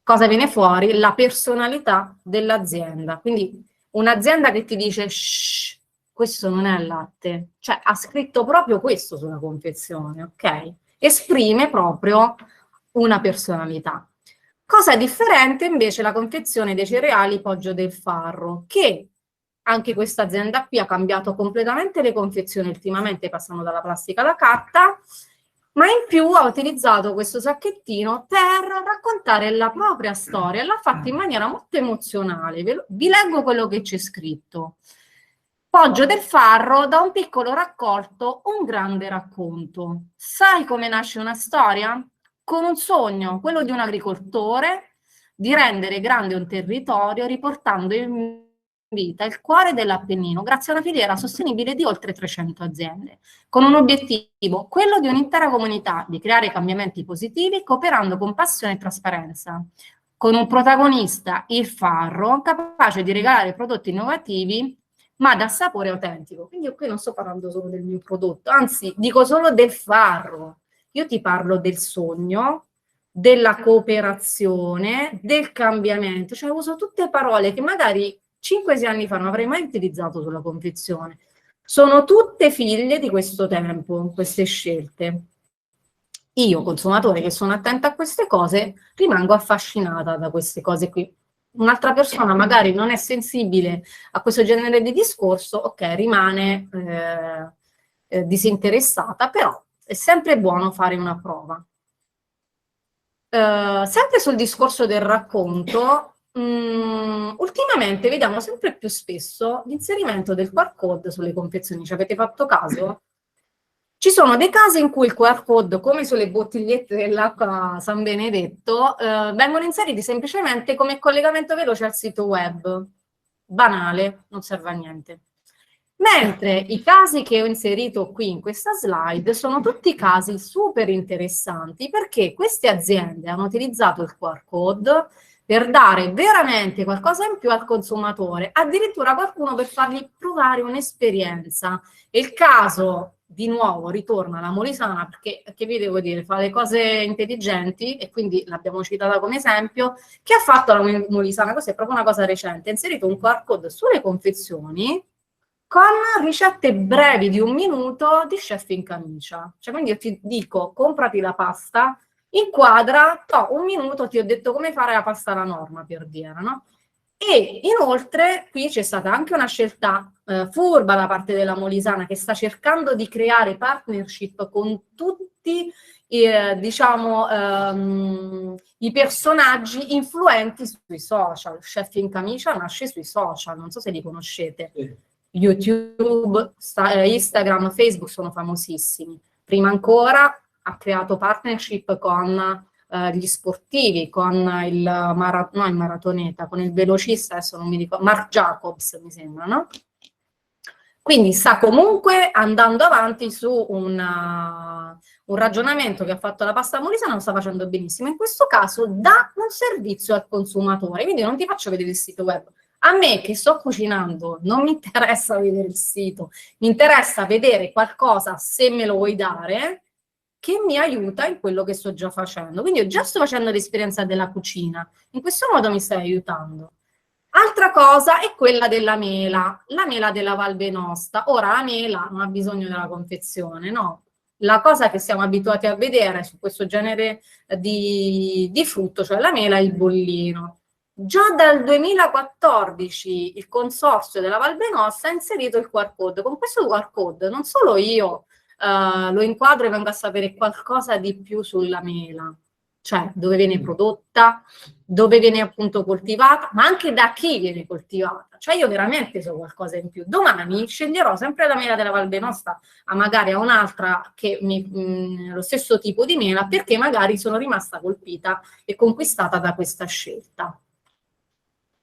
cosa viene fuori? La personalità dell'azienda. Quindi un'azienda che ti dice shh, questo non è latte, cioè ha scritto proprio questo sulla confezione, ok? Esprime proprio una personalità. Cosa differente invece la confezione dei cereali Poggio del Farro, che anche questa azienda qui ha cambiato completamente le confezioni ultimamente, passando dalla plastica alla carta, ma in più ha utilizzato questo sacchettino per raccontare la propria storia, l'ha fatto in maniera molto emozionale. Vi leggo quello che c'è scritto. Poggio del Farro, da un piccolo raccolto, un grande racconto. Sai come nasce una storia? Con un sogno, quello di un agricoltore, di rendere grande un territorio riportando in vita il cuore dell'Appennino grazie a una filiera sostenibile di oltre 300 aziende, con un obiettivo, quello di un'intera comunità, di creare cambiamenti positivi cooperando con passione e trasparenza, con un protagonista, il farro, capace di regalare prodotti innovativi ma da sapore autentico. Quindi io qui non sto parlando solo del mio prodotto, anzi dico solo del farro. Io ti parlo del sogno, della cooperazione, del cambiamento, cioè uso tutte parole che magari 5-6 anni fa non avrei mai utilizzato sulla confezione. Sono tutte figlie di questo tempo, queste scelte. Io, consumatore che sono attenta a queste cose, rimango affascinata da queste cose qui. Un'altra persona magari non è sensibile a questo genere di discorso, ok, rimane disinteressata, però è sempre buono fare una prova. Sempre sul discorso del racconto, ultimamente vediamo sempre più spesso l'inserimento del QR code sulle confezioni. Ci avete fatto caso? Ci sono dei casi in cui il QR code, come sulle bottigliette dell'acqua San Benedetto, vengono inseriti semplicemente come collegamento veloce al sito web. Banale, non serve a niente. Mentre i casi che ho inserito qui in questa slide sono tutti casi super interessanti, perché queste aziende hanno utilizzato il QR code per dare veramente qualcosa in più al consumatore, addirittura qualcuno per fargli provare un'esperienza. E il caso, di nuovo, ritorna alla Molisana, perché che vi devo dire, fa le cose intelligenti, e quindi l'abbiamo citata come esempio. Che ha fatto la Molisana? Questa è proprio una cosa recente, ha inserito un QR code sulle confezioni con ricette brevi di 1 minuto di chef in camicia. Cioè, quindi io ti dico, comprati la pasta, inquadra, un minuto ti ho detto come fare la pasta alla norma, per dire, no? E inoltre qui c'è stata anche una scelta furba da parte della Molisana, che sta cercando di creare partnership con tutti diciamo, i personaggi influenti sui social. Chef in camicia nasce sui social, non so se li conoscete. YouTube, Instagram, Facebook sono famosissimi. Prima ancora ha creato partnership con gli sportivi, con il maratoneta, con il velocista, adesso non mi ricordo, Marc Jacobs mi sembra, no? Quindi sta comunque andando avanti su un ragionamento che ha fatto la pasta molisana, lo sta facendo benissimo. In questo caso dà un servizio al consumatore, quindi non ti faccio vedere il sito web. A me che sto cucinando non mi interessa vedere il sito, mi interessa vedere qualcosa, se me lo vuoi dare, che mi aiuta in quello che sto già facendo. Quindi io già sto facendo l'esperienza della cucina, in questo modo mi stai aiutando. Altra cosa è quella della mela, la mela della Val Venosta. Ora la mela non ha bisogno della confezione, no? La cosa che siamo abituati a vedere su questo genere di frutto, cioè la mela, è il bollino. Già dal 2014 il consorzio della Val Venosta ha inserito il QR code. Con questo QR code non solo io lo inquadro e vengo a sapere qualcosa di più sulla mela, cioè dove viene prodotta, dove viene appunto coltivata, ma anche da chi viene coltivata. Cioè io veramente so qualcosa in più. Domani sceglierò sempre la mela della Val Venosta, magari a un'altra che lo stesso tipo di mela, perché magari sono rimasta colpita e conquistata da questa scelta.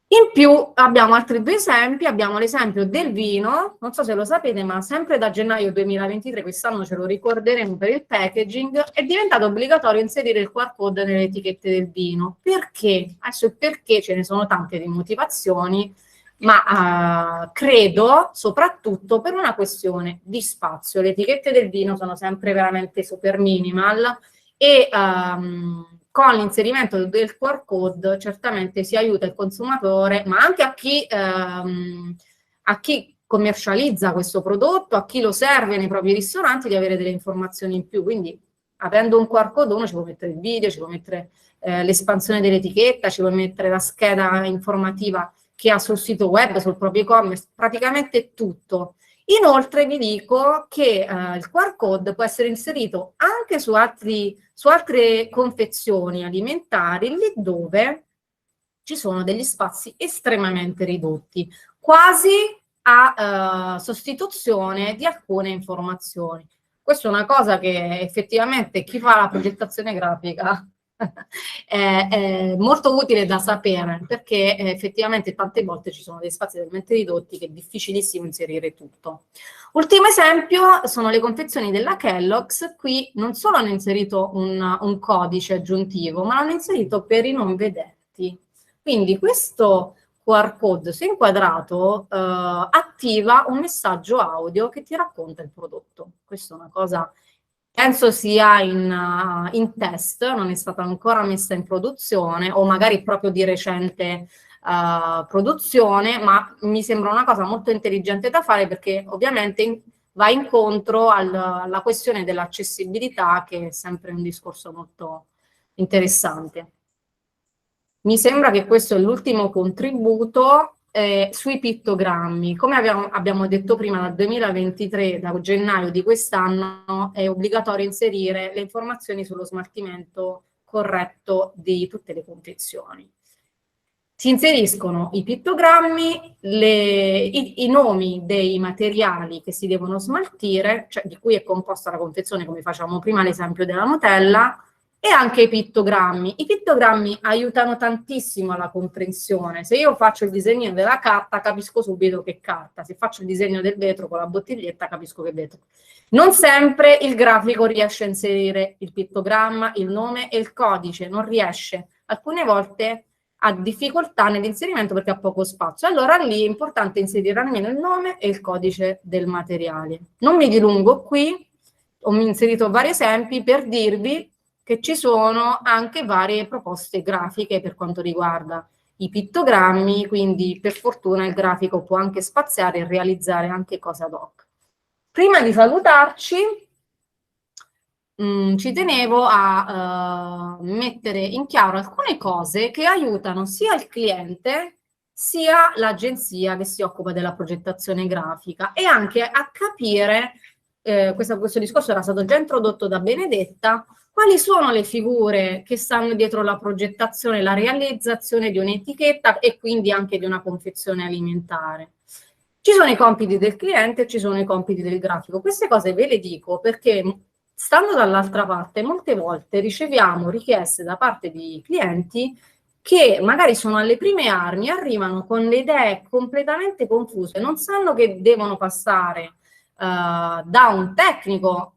In più abbiamo altri due esempi, abbiamo l'esempio del vino, non so se lo sapete, ma sempre da gennaio 2023, quest'anno ce lo ricorderemo per il packaging, è diventato obbligatorio inserire il QR code nelle etichette del vino. Perché? Adesso il perché ce ne sono tante di motivazioni, ma credo soprattutto per una questione di spazio. Le etichette del vino sono sempre veramente super minimal e con l'inserimento del QR code certamente si aiuta il consumatore, ma anche a chi commercializza questo prodotto, a chi lo serve nei propri ristoranti, di avere delle informazioni in più. Quindi avendo un QR code uno ci può mettere il video, ci può mettere l'espansione dell'etichetta, ci può mettere la scheda informativa che ha sul sito web, sul proprio e-commerce, praticamente tutto. Inoltre vi dico che il QR code può essere inserito anche su altre confezioni alimentari, lì dove ci sono degli spazi estremamente ridotti, quasi a sostituzione di alcune informazioni. Questa è una cosa che effettivamente chi fa la progettazione grafica è molto utile da sapere, perché effettivamente tante volte ci sono dei spazi talmente ridotti che è difficilissimo inserire tutto. Ultimo esempio sono le confezioni della Kellogg's. Qui non solo hanno inserito un codice aggiuntivo, ma l'hanno inserito per i non vedenti. Quindi questo QR code, se inquadrato, attiva un messaggio audio che ti racconta il prodotto. Questa è una cosa, penso sia in test, non è stata ancora messa in produzione, o magari proprio di recente produzione, ma mi sembra una cosa molto intelligente da fare, perché ovviamente va incontro alla questione dell'accessibilità, che è sempre un discorso molto interessante. Mi sembra che questo è l'ultimo contributo sui pittogrammi. Come abbiamo detto prima, dal 2023, da gennaio di quest'anno, è obbligatorio inserire le informazioni sullo smaltimento corretto di tutte le confezioni. Si inseriscono i pittogrammi, i nomi dei materiali che si devono smaltire, cioè di cui è composta la confezione, come facciamo prima l'esempio della Nutella, e anche i pittogrammi. I pittogrammi aiutano tantissimo alla comprensione. Se io faccio il disegno della carta, capisco subito che carta. Se faccio il disegno del vetro con la bottiglietta, capisco che vetro. Non sempre il grafico riesce a inserire il pittogramma, il nome e il codice, non riesce. Alcune volte ha difficoltà nell'inserimento perché ha poco spazio. Allora lì è importante inserire almeno il nome e il codice del materiale. Non mi dilungo qui, ho inserito vari esempi per dirvi che ci sono anche varie proposte grafiche per quanto riguarda i pittogrammi, quindi per fortuna il grafico può anche spaziare e realizzare anche cose ad hoc. Prima di salutarci, ci tenevo a mettere in chiaro alcune cose che aiutano sia il cliente sia l'agenzia che si occupa della progettazione grafica e anche a capire, questo discorso era stato già introdotto da Benedetta, quali sono le figure che stanno dietro la progettazione, la realizzazione di un'etichetta e quindi anche di una confezione alimentare. Ci sono i compiti del cliente e ci sono i compiti del grafico. Queste cose ve le dico perché, stando dall'altra parte, molte volte riceviamo richieste da parte di clienti che magari sono alle prime armi, arrivano con le idee completamente confuse, non sanno che devono passare da un tecnico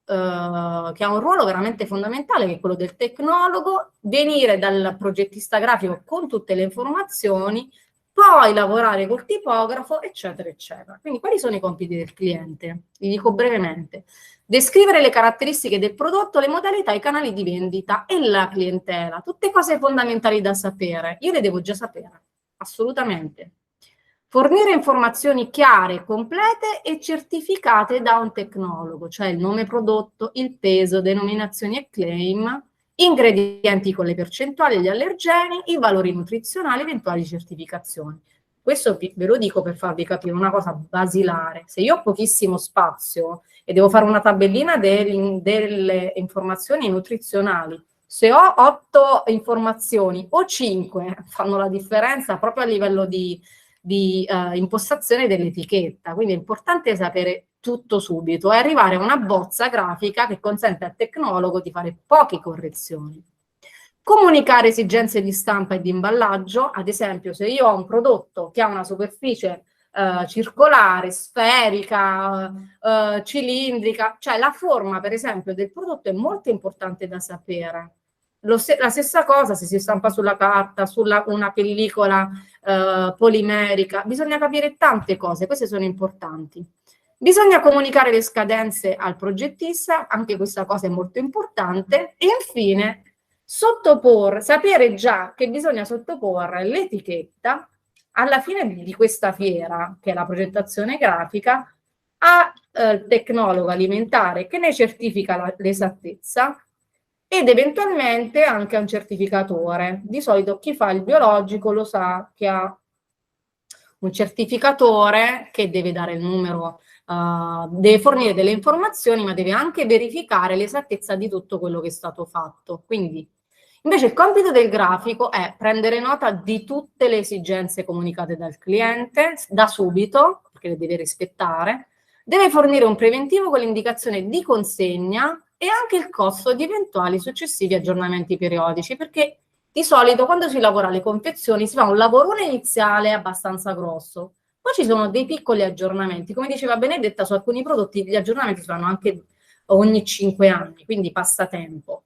che ha un ruolo veramente fondamentale, che è quello del tecnologo, venire dal progettista grafico con tutte le informazioni, poi lavorare col tipografo, eccetera, eccetera. Quindi quali sono i compiti del cliente? Vi dico brevemente. Descrivere le caratteristiche del prodotto, le modalità, i canali di vendita e la clientela. Tutte cose fondamentali da sapere. Io le devo già sapere, assolutamente. Fornire informazioni chiare, complete e certificate da un tecnologo, cioè il nome prodotto, il peso, denominazioni e claim, ingredienti con le percentuali, gli allergeni, i valori nutrizionali, eventuali certificazioni. Questo ve lo dico per farvi capire una cosa basilare. Se io ho pochissimo spazio e devo fare una tabellina delle informazioni nutrizionali, se ho 8 informazioni o 5 fanno la differenza proprio a livello di impostazione dell'etichetta. Quindi è importante sapere tutto subito e arrivare a una bozza grafica che consente al tecnologo di fare poche correzioni. Comunicare esigenze di stampa e di imballaggio, ad esempio se io ho un prodotto che ha una superficie circolare, sferica, cilindrica, cioè la forma per esempio del prodotto è molto importante da sapere. La stessa cosa se si stampa sulla carta, una pellicola polimerica, bisogna capire tante cose, queste sono importanti. Bisogna comunicare le scadenze al progettista, anche questa cosa è molto importante, e infine sapere già che bisogna sottoporre l'etichetta alla fine di questa fiera, che è la progettazione grafica, al tecnologo alimentare che ne certifica l'esattezza ed eventualmente anche a un certificatore. Di solito chi fa il biologico lo sa che ha un certificatore che deve dare il numero, deve fornire delle informazioni, ma deve anche verificare l'esattezza di tutto quello che è stato fatto. Quindi, invece il compito del grafico è prendere nota di tutte le esigenze comunicate dal cliente da subito, perché le deve rispettare, deve fornire un preventivo con l'indicazione di consegna e anche il costo di eventuali successivi aggiornamenti periodici, perché di solito quando si lavora alle confezioni si fa un lavorone iniziale abbastanza grosso, poi ci sono dei piccoli aggiornamenti, come diceva Benedetta, su alcuni prodotti gli aggiornamenti si fanno anche ogni 5 anni, quindi passa tempo.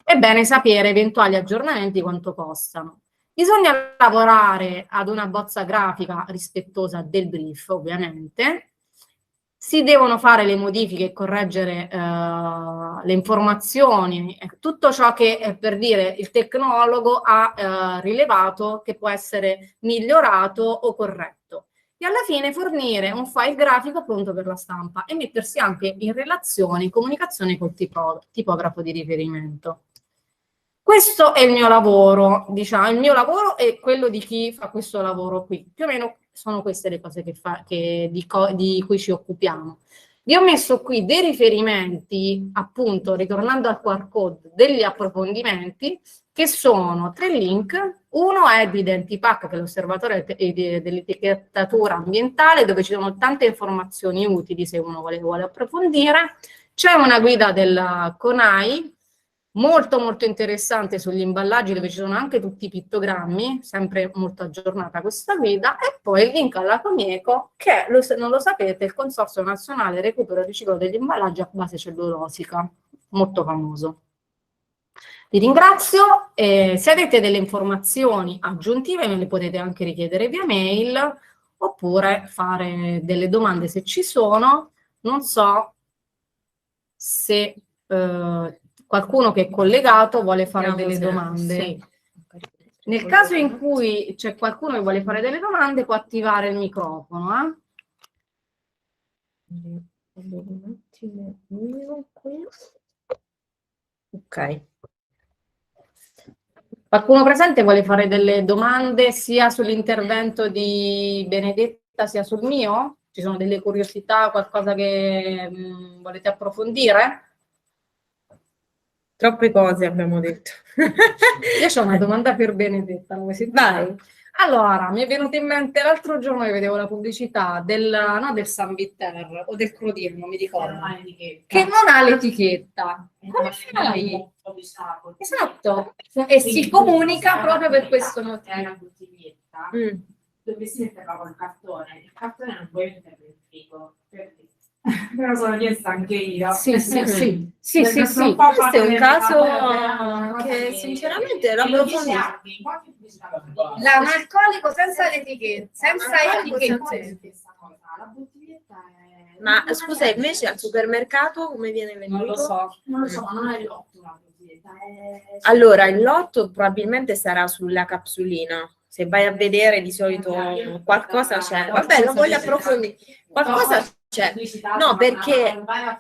È bene sapere eventuali aggiornamenti quanto costano. Bisogna lavorare ad una bozza grafica rispettosa del brief, ovviamente. Si devono fare le modifiche e correggere le informazioni, tutto ciò che, per dire, il tecnologo ha rilevato che può essere migliorato o corretto. E alla fine fornire un file grafico pronto per la stampa e mettersi anche in relazione, in comunicazione col tipografo di riferimento. Questo è il mio lavoro, diciamo, il mio lavoro e quello di chi fa questo lavoro qui. Più o meno sono queste le cose di cui ci occupiamo. Vi ho messo qui dei riferimenti, appunto, ritornando al QR code, degli approfondimenti, che sono 3 link. Uno è di Identipack, che è l'osservatorio dell'etichettatura ambientale, dove ci sono tante informazioni utili se uno vuole approfondire. C'è una guida della CONAI, molto molto interessante sugli imballaggi, dove ci sono anche tutti i pittogrammi, sempre molto aggiornata questa guida, e poi il link alla Comieco, che se non lo sapete, è il Consorzio Nazionale Recupero e Riciclo degli Imballaggi a base cellulosica, molto famoso. Vi ringrazio, se avete delle informazioni aggiuntive me le potete anche richiedere via mail, oppure fare delle domande se ci sono. Non so se qualcuno che è collegato vuole fare delle domande. Sì. Nel caso in cui c'è qualcuno che vuole fare delle domande, può attivare il microfono. Ok. Qualcuno presente vuole fare delle domande sia sull'intervento di Benedetta sia sul mio? Ci sono delle curiosità, qualcosa che volete approfondire? Troppe cose abbiamo detto. Io ho una domanda per Benedetta. Vai. Allora, mi è venuto in mente l'altro giorno che vedevo la pubblicità no, del San Bitter o del Crodino, non mi ricordo, che non ha l'etichetta. Come fai? Esatto, e si comunica proprio per questo motivo. È una bottiglietta Mm. dove si metteva col cartone. Il cartone non puoi mettere nel frigo, perché? Me lo sono chiesta anche io. Sì. Questo è un caso che sinceramente l'approfondisco. L'analcolico senza l'etichetta, senza etichette. La bottiglietta è... Ma scusa, invece al supermercato come viene Non venduto? lo so. Non lo so, ma non è l'otto la bottiglietta. Allora, il lotto probabilmente sarà sulla capsulina. Se vai a vedere di solito qualcosa c'è. Vabbè, non voglio approfondire. Qualcosa c'è. No, perché a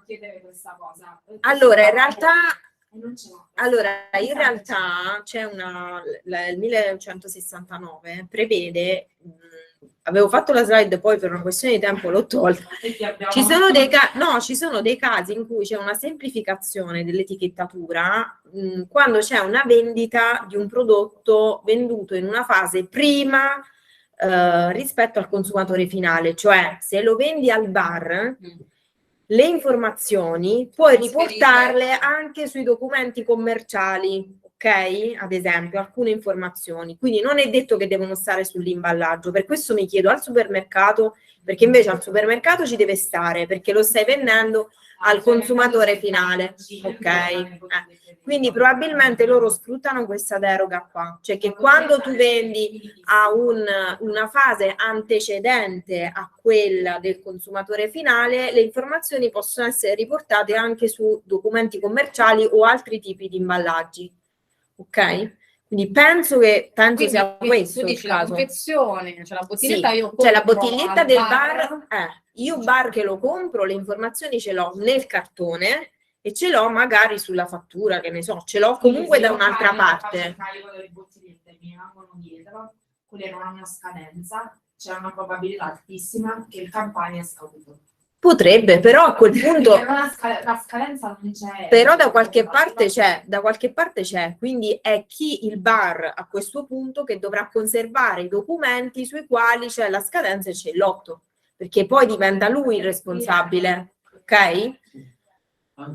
chiedere questa cosa. allora in realtà Non ce l'ho. Allora, in realtà c'è il 1169 prevede, avevo fatto la slide, poi per una questione di tempo l'ho tolta. Ci sono dei casi in cui c'è una semplificazione dell'etichettatura quando c'è una vendita di un prodotto venduto in una fase prima rispetto al consumatore finale, cioè se lo vendi al bar, le informazioni puoi riportarle anche sui documenti commerciali, ok? Ad esempio, alcune informazioni. Quindi non è detto che devono stare sull'imballaggio. Per questo mi chiedo al supermercato, perché invece al supermercato ci deve stare, perché lo stai vendendo al consumatore finale, ok? Quindi probabilmente loro sfruttano questa deroga qua, cioè che quando tu vendi a una fase antecedente a quella del consumatore finale, le informazioni possono essere riportate anche su documenti commerciali o altri tipi di imballaggi, ok? Quindi penso sia questo tu il dici la caso. confezione, cioè la bottiglietta Sì, io cioè la compro bottiglietta al del bar, io bar che lo compro, le informazioni ce l'ho nel cartone e ce l'ho magari sulla fattura, che ne so, ce l'ho comunque da un'altra parte. Le bottigliette mi rimangono dietro, quelle non hanno una scadenza, c'è una probabilità altissima che il campagna è scaduto. Potrebbe, però a quel punto... La scadenza non c'è. Però da qualche parte c'è, quindi è il bar a questo punto che dovrà conservare i documenti sui quali c'è la scadenza e c'è il lotto, perché poi diventa lui il responsabile, ok?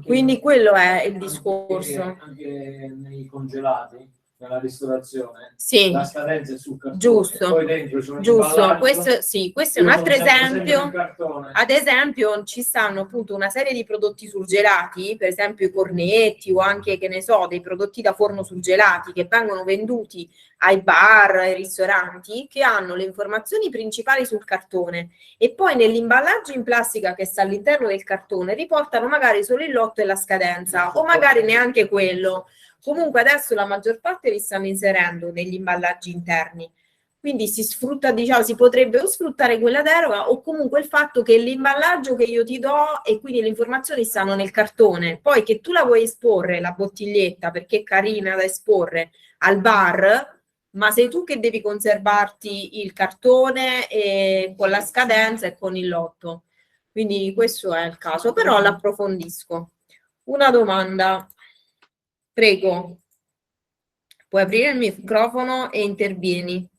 Quindi quello è il discorso. Anche nei congelati, nella ristorazione, sì, la scadenza è sul cartone. giusto, Poi dentro c'è un giusto. imballaggio. Questo è un altro esempio. Cartone. Ad esempio ci stanno appunto una serie di prodotti surgelati, per esempio i cornetti o anche, che ne so, dei prodotti da forno surgelati che vengono venduti ai bar, ai ristoranti, che hanno le informazioni principali sul cartone e poi nell'imballaggio in plastica che sta all'interno del cartone riportano magari solo il lotto e la scadenza o magari neanche quello. Comunque adesso la maggior parte li stanno inserendo negli imballaggi interni. Quindi si sfrutta, diciamo, si potrebbe o sfruttare quella deroga o comunque il fatto che l'imballaggio che io ti do e quindi le informazioni stanno nel cartone. Poi che tu la vuoi esporre, la bottiglietta, perché è carina da esporre al bar, ma sei tu che devi conservarti il cartone con la scadenza e con il lotto. Quindi questo è il caso, però l'approfondisco. Una domanda. Prego. Puoi aprire il microfono e intervieni.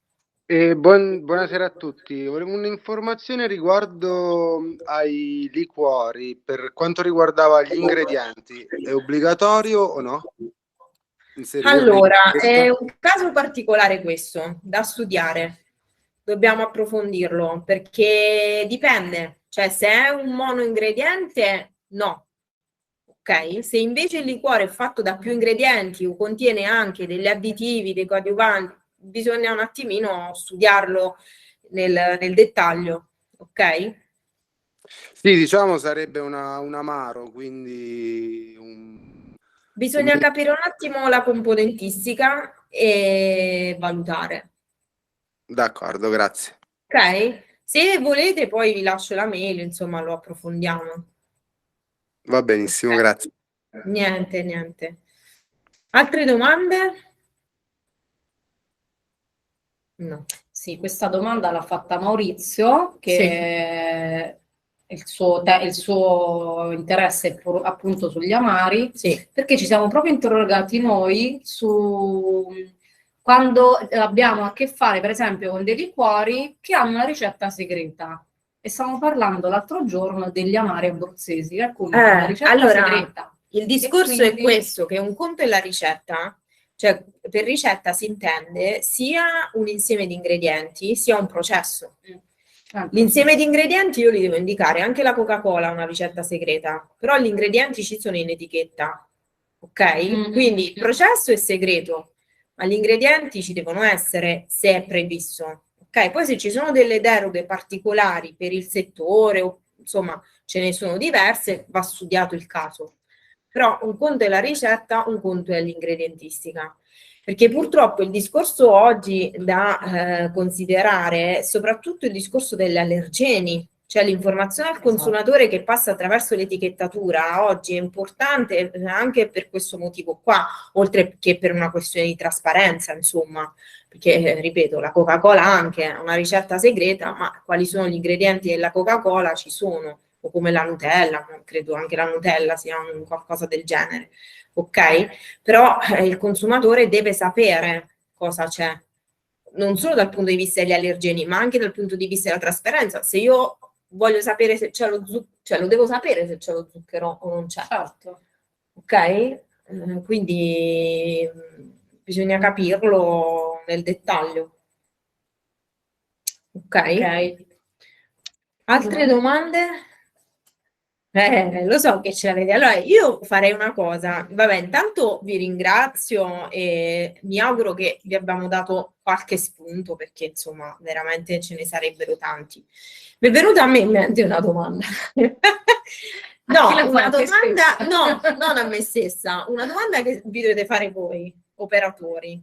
Buonasera a tutti. Volevo un'informazione riguardo ai liquori per quanto riguardava gli ingredienti. È obbligatorio o no? Allora, è un caso particolare questo, da studiare. Dobbiamo approfondirlo perché dipende. Cioè, se è un monoingrediente, no. Ok? Se invece il liquore è fatto da più ingredienti o contiene anche degli additivi, dei coadiuvanti, bisogna un attimino studiarlo nel dettaglio, ok? Sì, diciamo sarebbe un amaro, quindi Bisogna capire un attimo la componentistica e valutare. D'accordo, grazie. Ok? Se volete poi vi lascio la mail, insomma lo approfondiamo. Va benissimo, grazie. Niente. Altre domande? No. Sì, questa domanda l'ha fatta Maurizio, che il suo interesse è appunto sugli amari, Sì. perché ci siamo proprio interrogati noi su quando abbiamo a che fare, per esempio, con dei liquori che hanno una ricetta segreta. E stiamo parlando l'altro giorno degli amari abruzzesi, che alcuni hanno una ricetta allora, segreta. il discorso E quindi- è questo, che un conto è la ricetta, cioè per ricetta si intende sia un insieme di ingredienti, sia un processo. L'insieme di ingredienti io li devo indicare, anche la Coca-Cola ha una ricetta segreta, però gli ingredienti ci sono in etichetta, ok? Quindi il processo è segreto, ma gli ingredienti ci devono essere se è previsto, ok? Poi se ci sono delle deroghe particolari per il settore, o insomma ce ne sono diverse, va studiato il caso. Però un conto è la ricetta, un conto è l'ingredientistica. Perché purtroppo il discorso oggi da considerare è soprattutto il discorso degli allergeni, cioè l'informazione al consumatore che passa attraverso l'etichettatura oggi è importante anche per questo motivo qua, oltre che per una questione di trasparenza, insomma, perché ripeto, la Coca-Cola anche ha una ricetta segreta, ma quali sono gli ingredienti della Coca-Cola ci sono, o come la Nutella, credo anche la Nutella sia un qualcosa del genere. Ok? Però il consumatore deve sapere cosa c'è, non solo dal punto di vista degli allergeni, ma anche dal punto di vista della trasparenza. Se io voglio sapere se c'è lo zucchero, cioè lo devo sapere se c'è lo zucchero o non c'è. Certo. Ok? Quindi bisogna capirlo nel dettaglio. Ok? Altre domande? Lo so che ce l'avete. Allora, io farei una cosa. Vabbè, intanto vi ringrazio e mi auguro che vi abbiamo dato qualche spunto, perché insomma, veramente ce ne sarebbero tanti. Mi è venuta a me in mente una domanda. No, una domanda, no, non a me stessa, una domanda che vi dovete fare voi, operatori.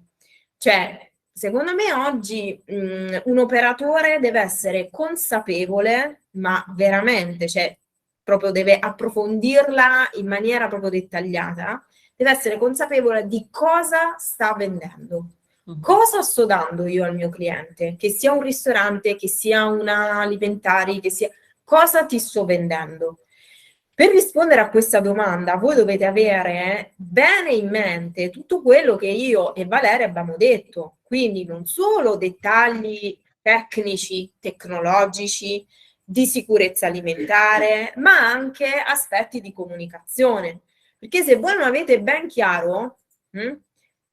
Cioè, secondo me oggi un operatore deve essere consapevole, ma veramente, cioè, proprio deve approfondirla in maniera proprio dettagliata, deve essere consapevole di cosa sta vendendo. Cosa sto dando io al mio cliente? Che sia un ristorante, che sia una alimentari, che sia... Cosa ti sto vendendo? Per rispondere a questa domanda, voi dovete avere bene in mente tutto quello che io e Valeria abbiamo detto, quindi non solo dettagli tecnici, tecnologici, di sicurezza alimentare, ma anche aspetti di comunicazione. Perché se voi non avete ben chiaro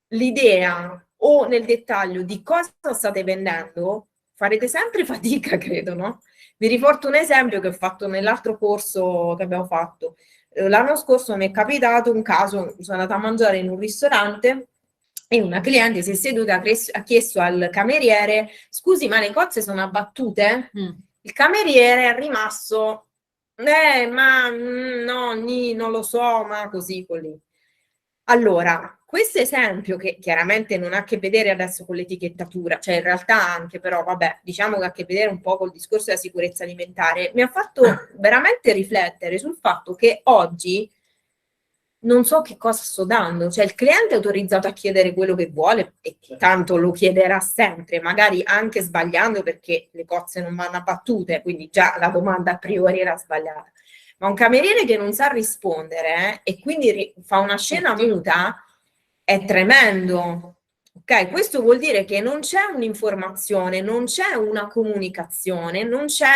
l'idea o nel dettaglio di cosa state vendendo, farete sempre fatica, credo, no? Vi riporto un esempio che ho fatto nell'altro corso che abbiamo fatto. L'anno scorso mi è capitato un caso, sono andata a mangiare in un ristorante e una cliente si è seduta, ha chiesto al cameriere: scusi, ma le cozze sono abbattute? Il cameriere è rimasto, ma no, non lo so, ma così, così. Allora, questo esempio, che chiaramente non ha a che vedere adesso con l'etichettatura, cioè in realtà anche, però vabbè, diciamo che ha a che vedere un po' col discorso della sicurezza alimentare, mi ha fatto veramente riflettere sul fatto che oggi non so che cosa sto dando, cioè il cliente è autorizzato a chiedere quello che vuole e tanto lo chiederà sempre, magari anche sbagliando, perché le cozze non vanno abbattute, quindi già la domanda a priori era sbagliata. Ma un cameriere che non sa rispondere e quindi fa una scena muta è tremendo. Ok, questo vuol dire che non c'è un'informazione, non c'è una comunicazione, non c'è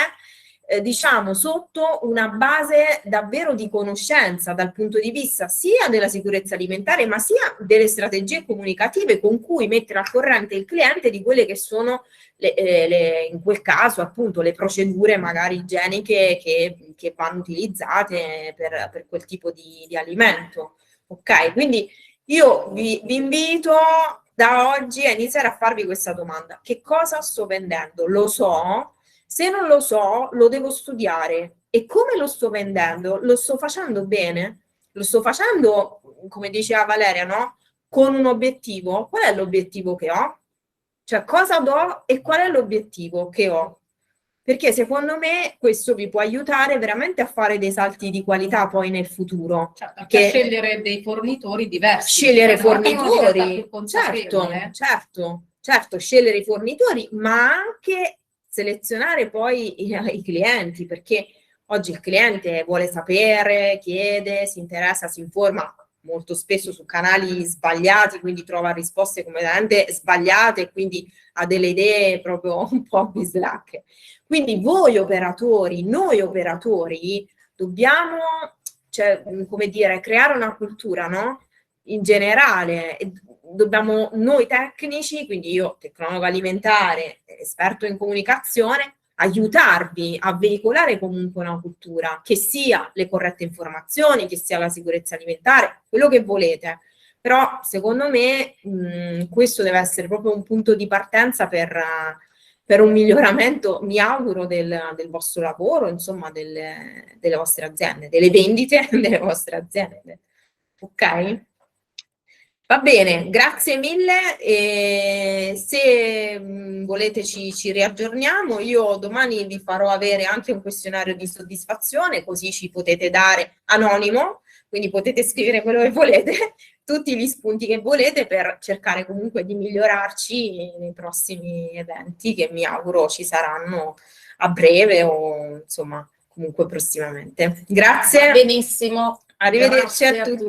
diciamo sotto una base davvero di conoscenza dal punto di vista sia della sicurezza alimentare, ma sia delle strategie comunicative con cui mettere al corrente il cliente di quelle che sono in quel caso appunto le procedure magari igieniche che vanno utilizzate per quel tipo di alimento. Ok, quindi io vi invito da oggi a iniziare a farvi questa domanda: che cosa sto vendendo? Lo so? Se non lo so, lo devo studiare. E come lo sto vendendo? Lo sto facendo bene? Lo sto facendo, come diceva Valeria, no? Con un obiettivo. Qual è l'obiettivo che ho? Cioè, cosa do e qual è l'obiettivo che ho? perché secondo me questo vi può aiutare veramente a fare dei salti di qualità poi nel futuro. Certo, anche Che- a scegliere dei fornitori diversi. Scegliere Perché anche uno diventa fornitori, più consapevole. certo, scegliere i fornitori, ma anche selezionare poi i clienti, perché oggi il cliente vuole sapere, chiede, si interessa, si informa molto spesso su canali sbagliati, quindi trova risposte completamente sbagliate e quindi ha delle idee proprio un po' bislacche. Quindi voi operatori, noi operatori, dobbiamo, cioè, come dire, creare una cultura, no? In generale, dobbiamo noi tecnici, quindi io tecnologo alimentare, esperto in comunicazione, aiutarvi a veicolare comunque una cultura, che sia le corrette informazioni, che sia la sicurezza alimentare, quello che volete. Però secondo me questo deve essere proprio un punto di partenza per un miglioramento, mi auguro, del vostro lavoro, insomma, delle vostre aziende, delle vendite delle vostre aziende. Ok? Va bene, grazie mille e se volete ci riaggiorniamo. Io domani vi farò avere anche un questionario di soddisfazione, così ci potete dare anonimo, quindi potete scrivere quello che volete, tutti gli spunti che volete per cercare comunque di migliorarci nei prossimi eventi che mi auguro ci saranno a breve o insomma comunque prossimamente. Grazie, Benissimo. arrivederci Grazie a tutti.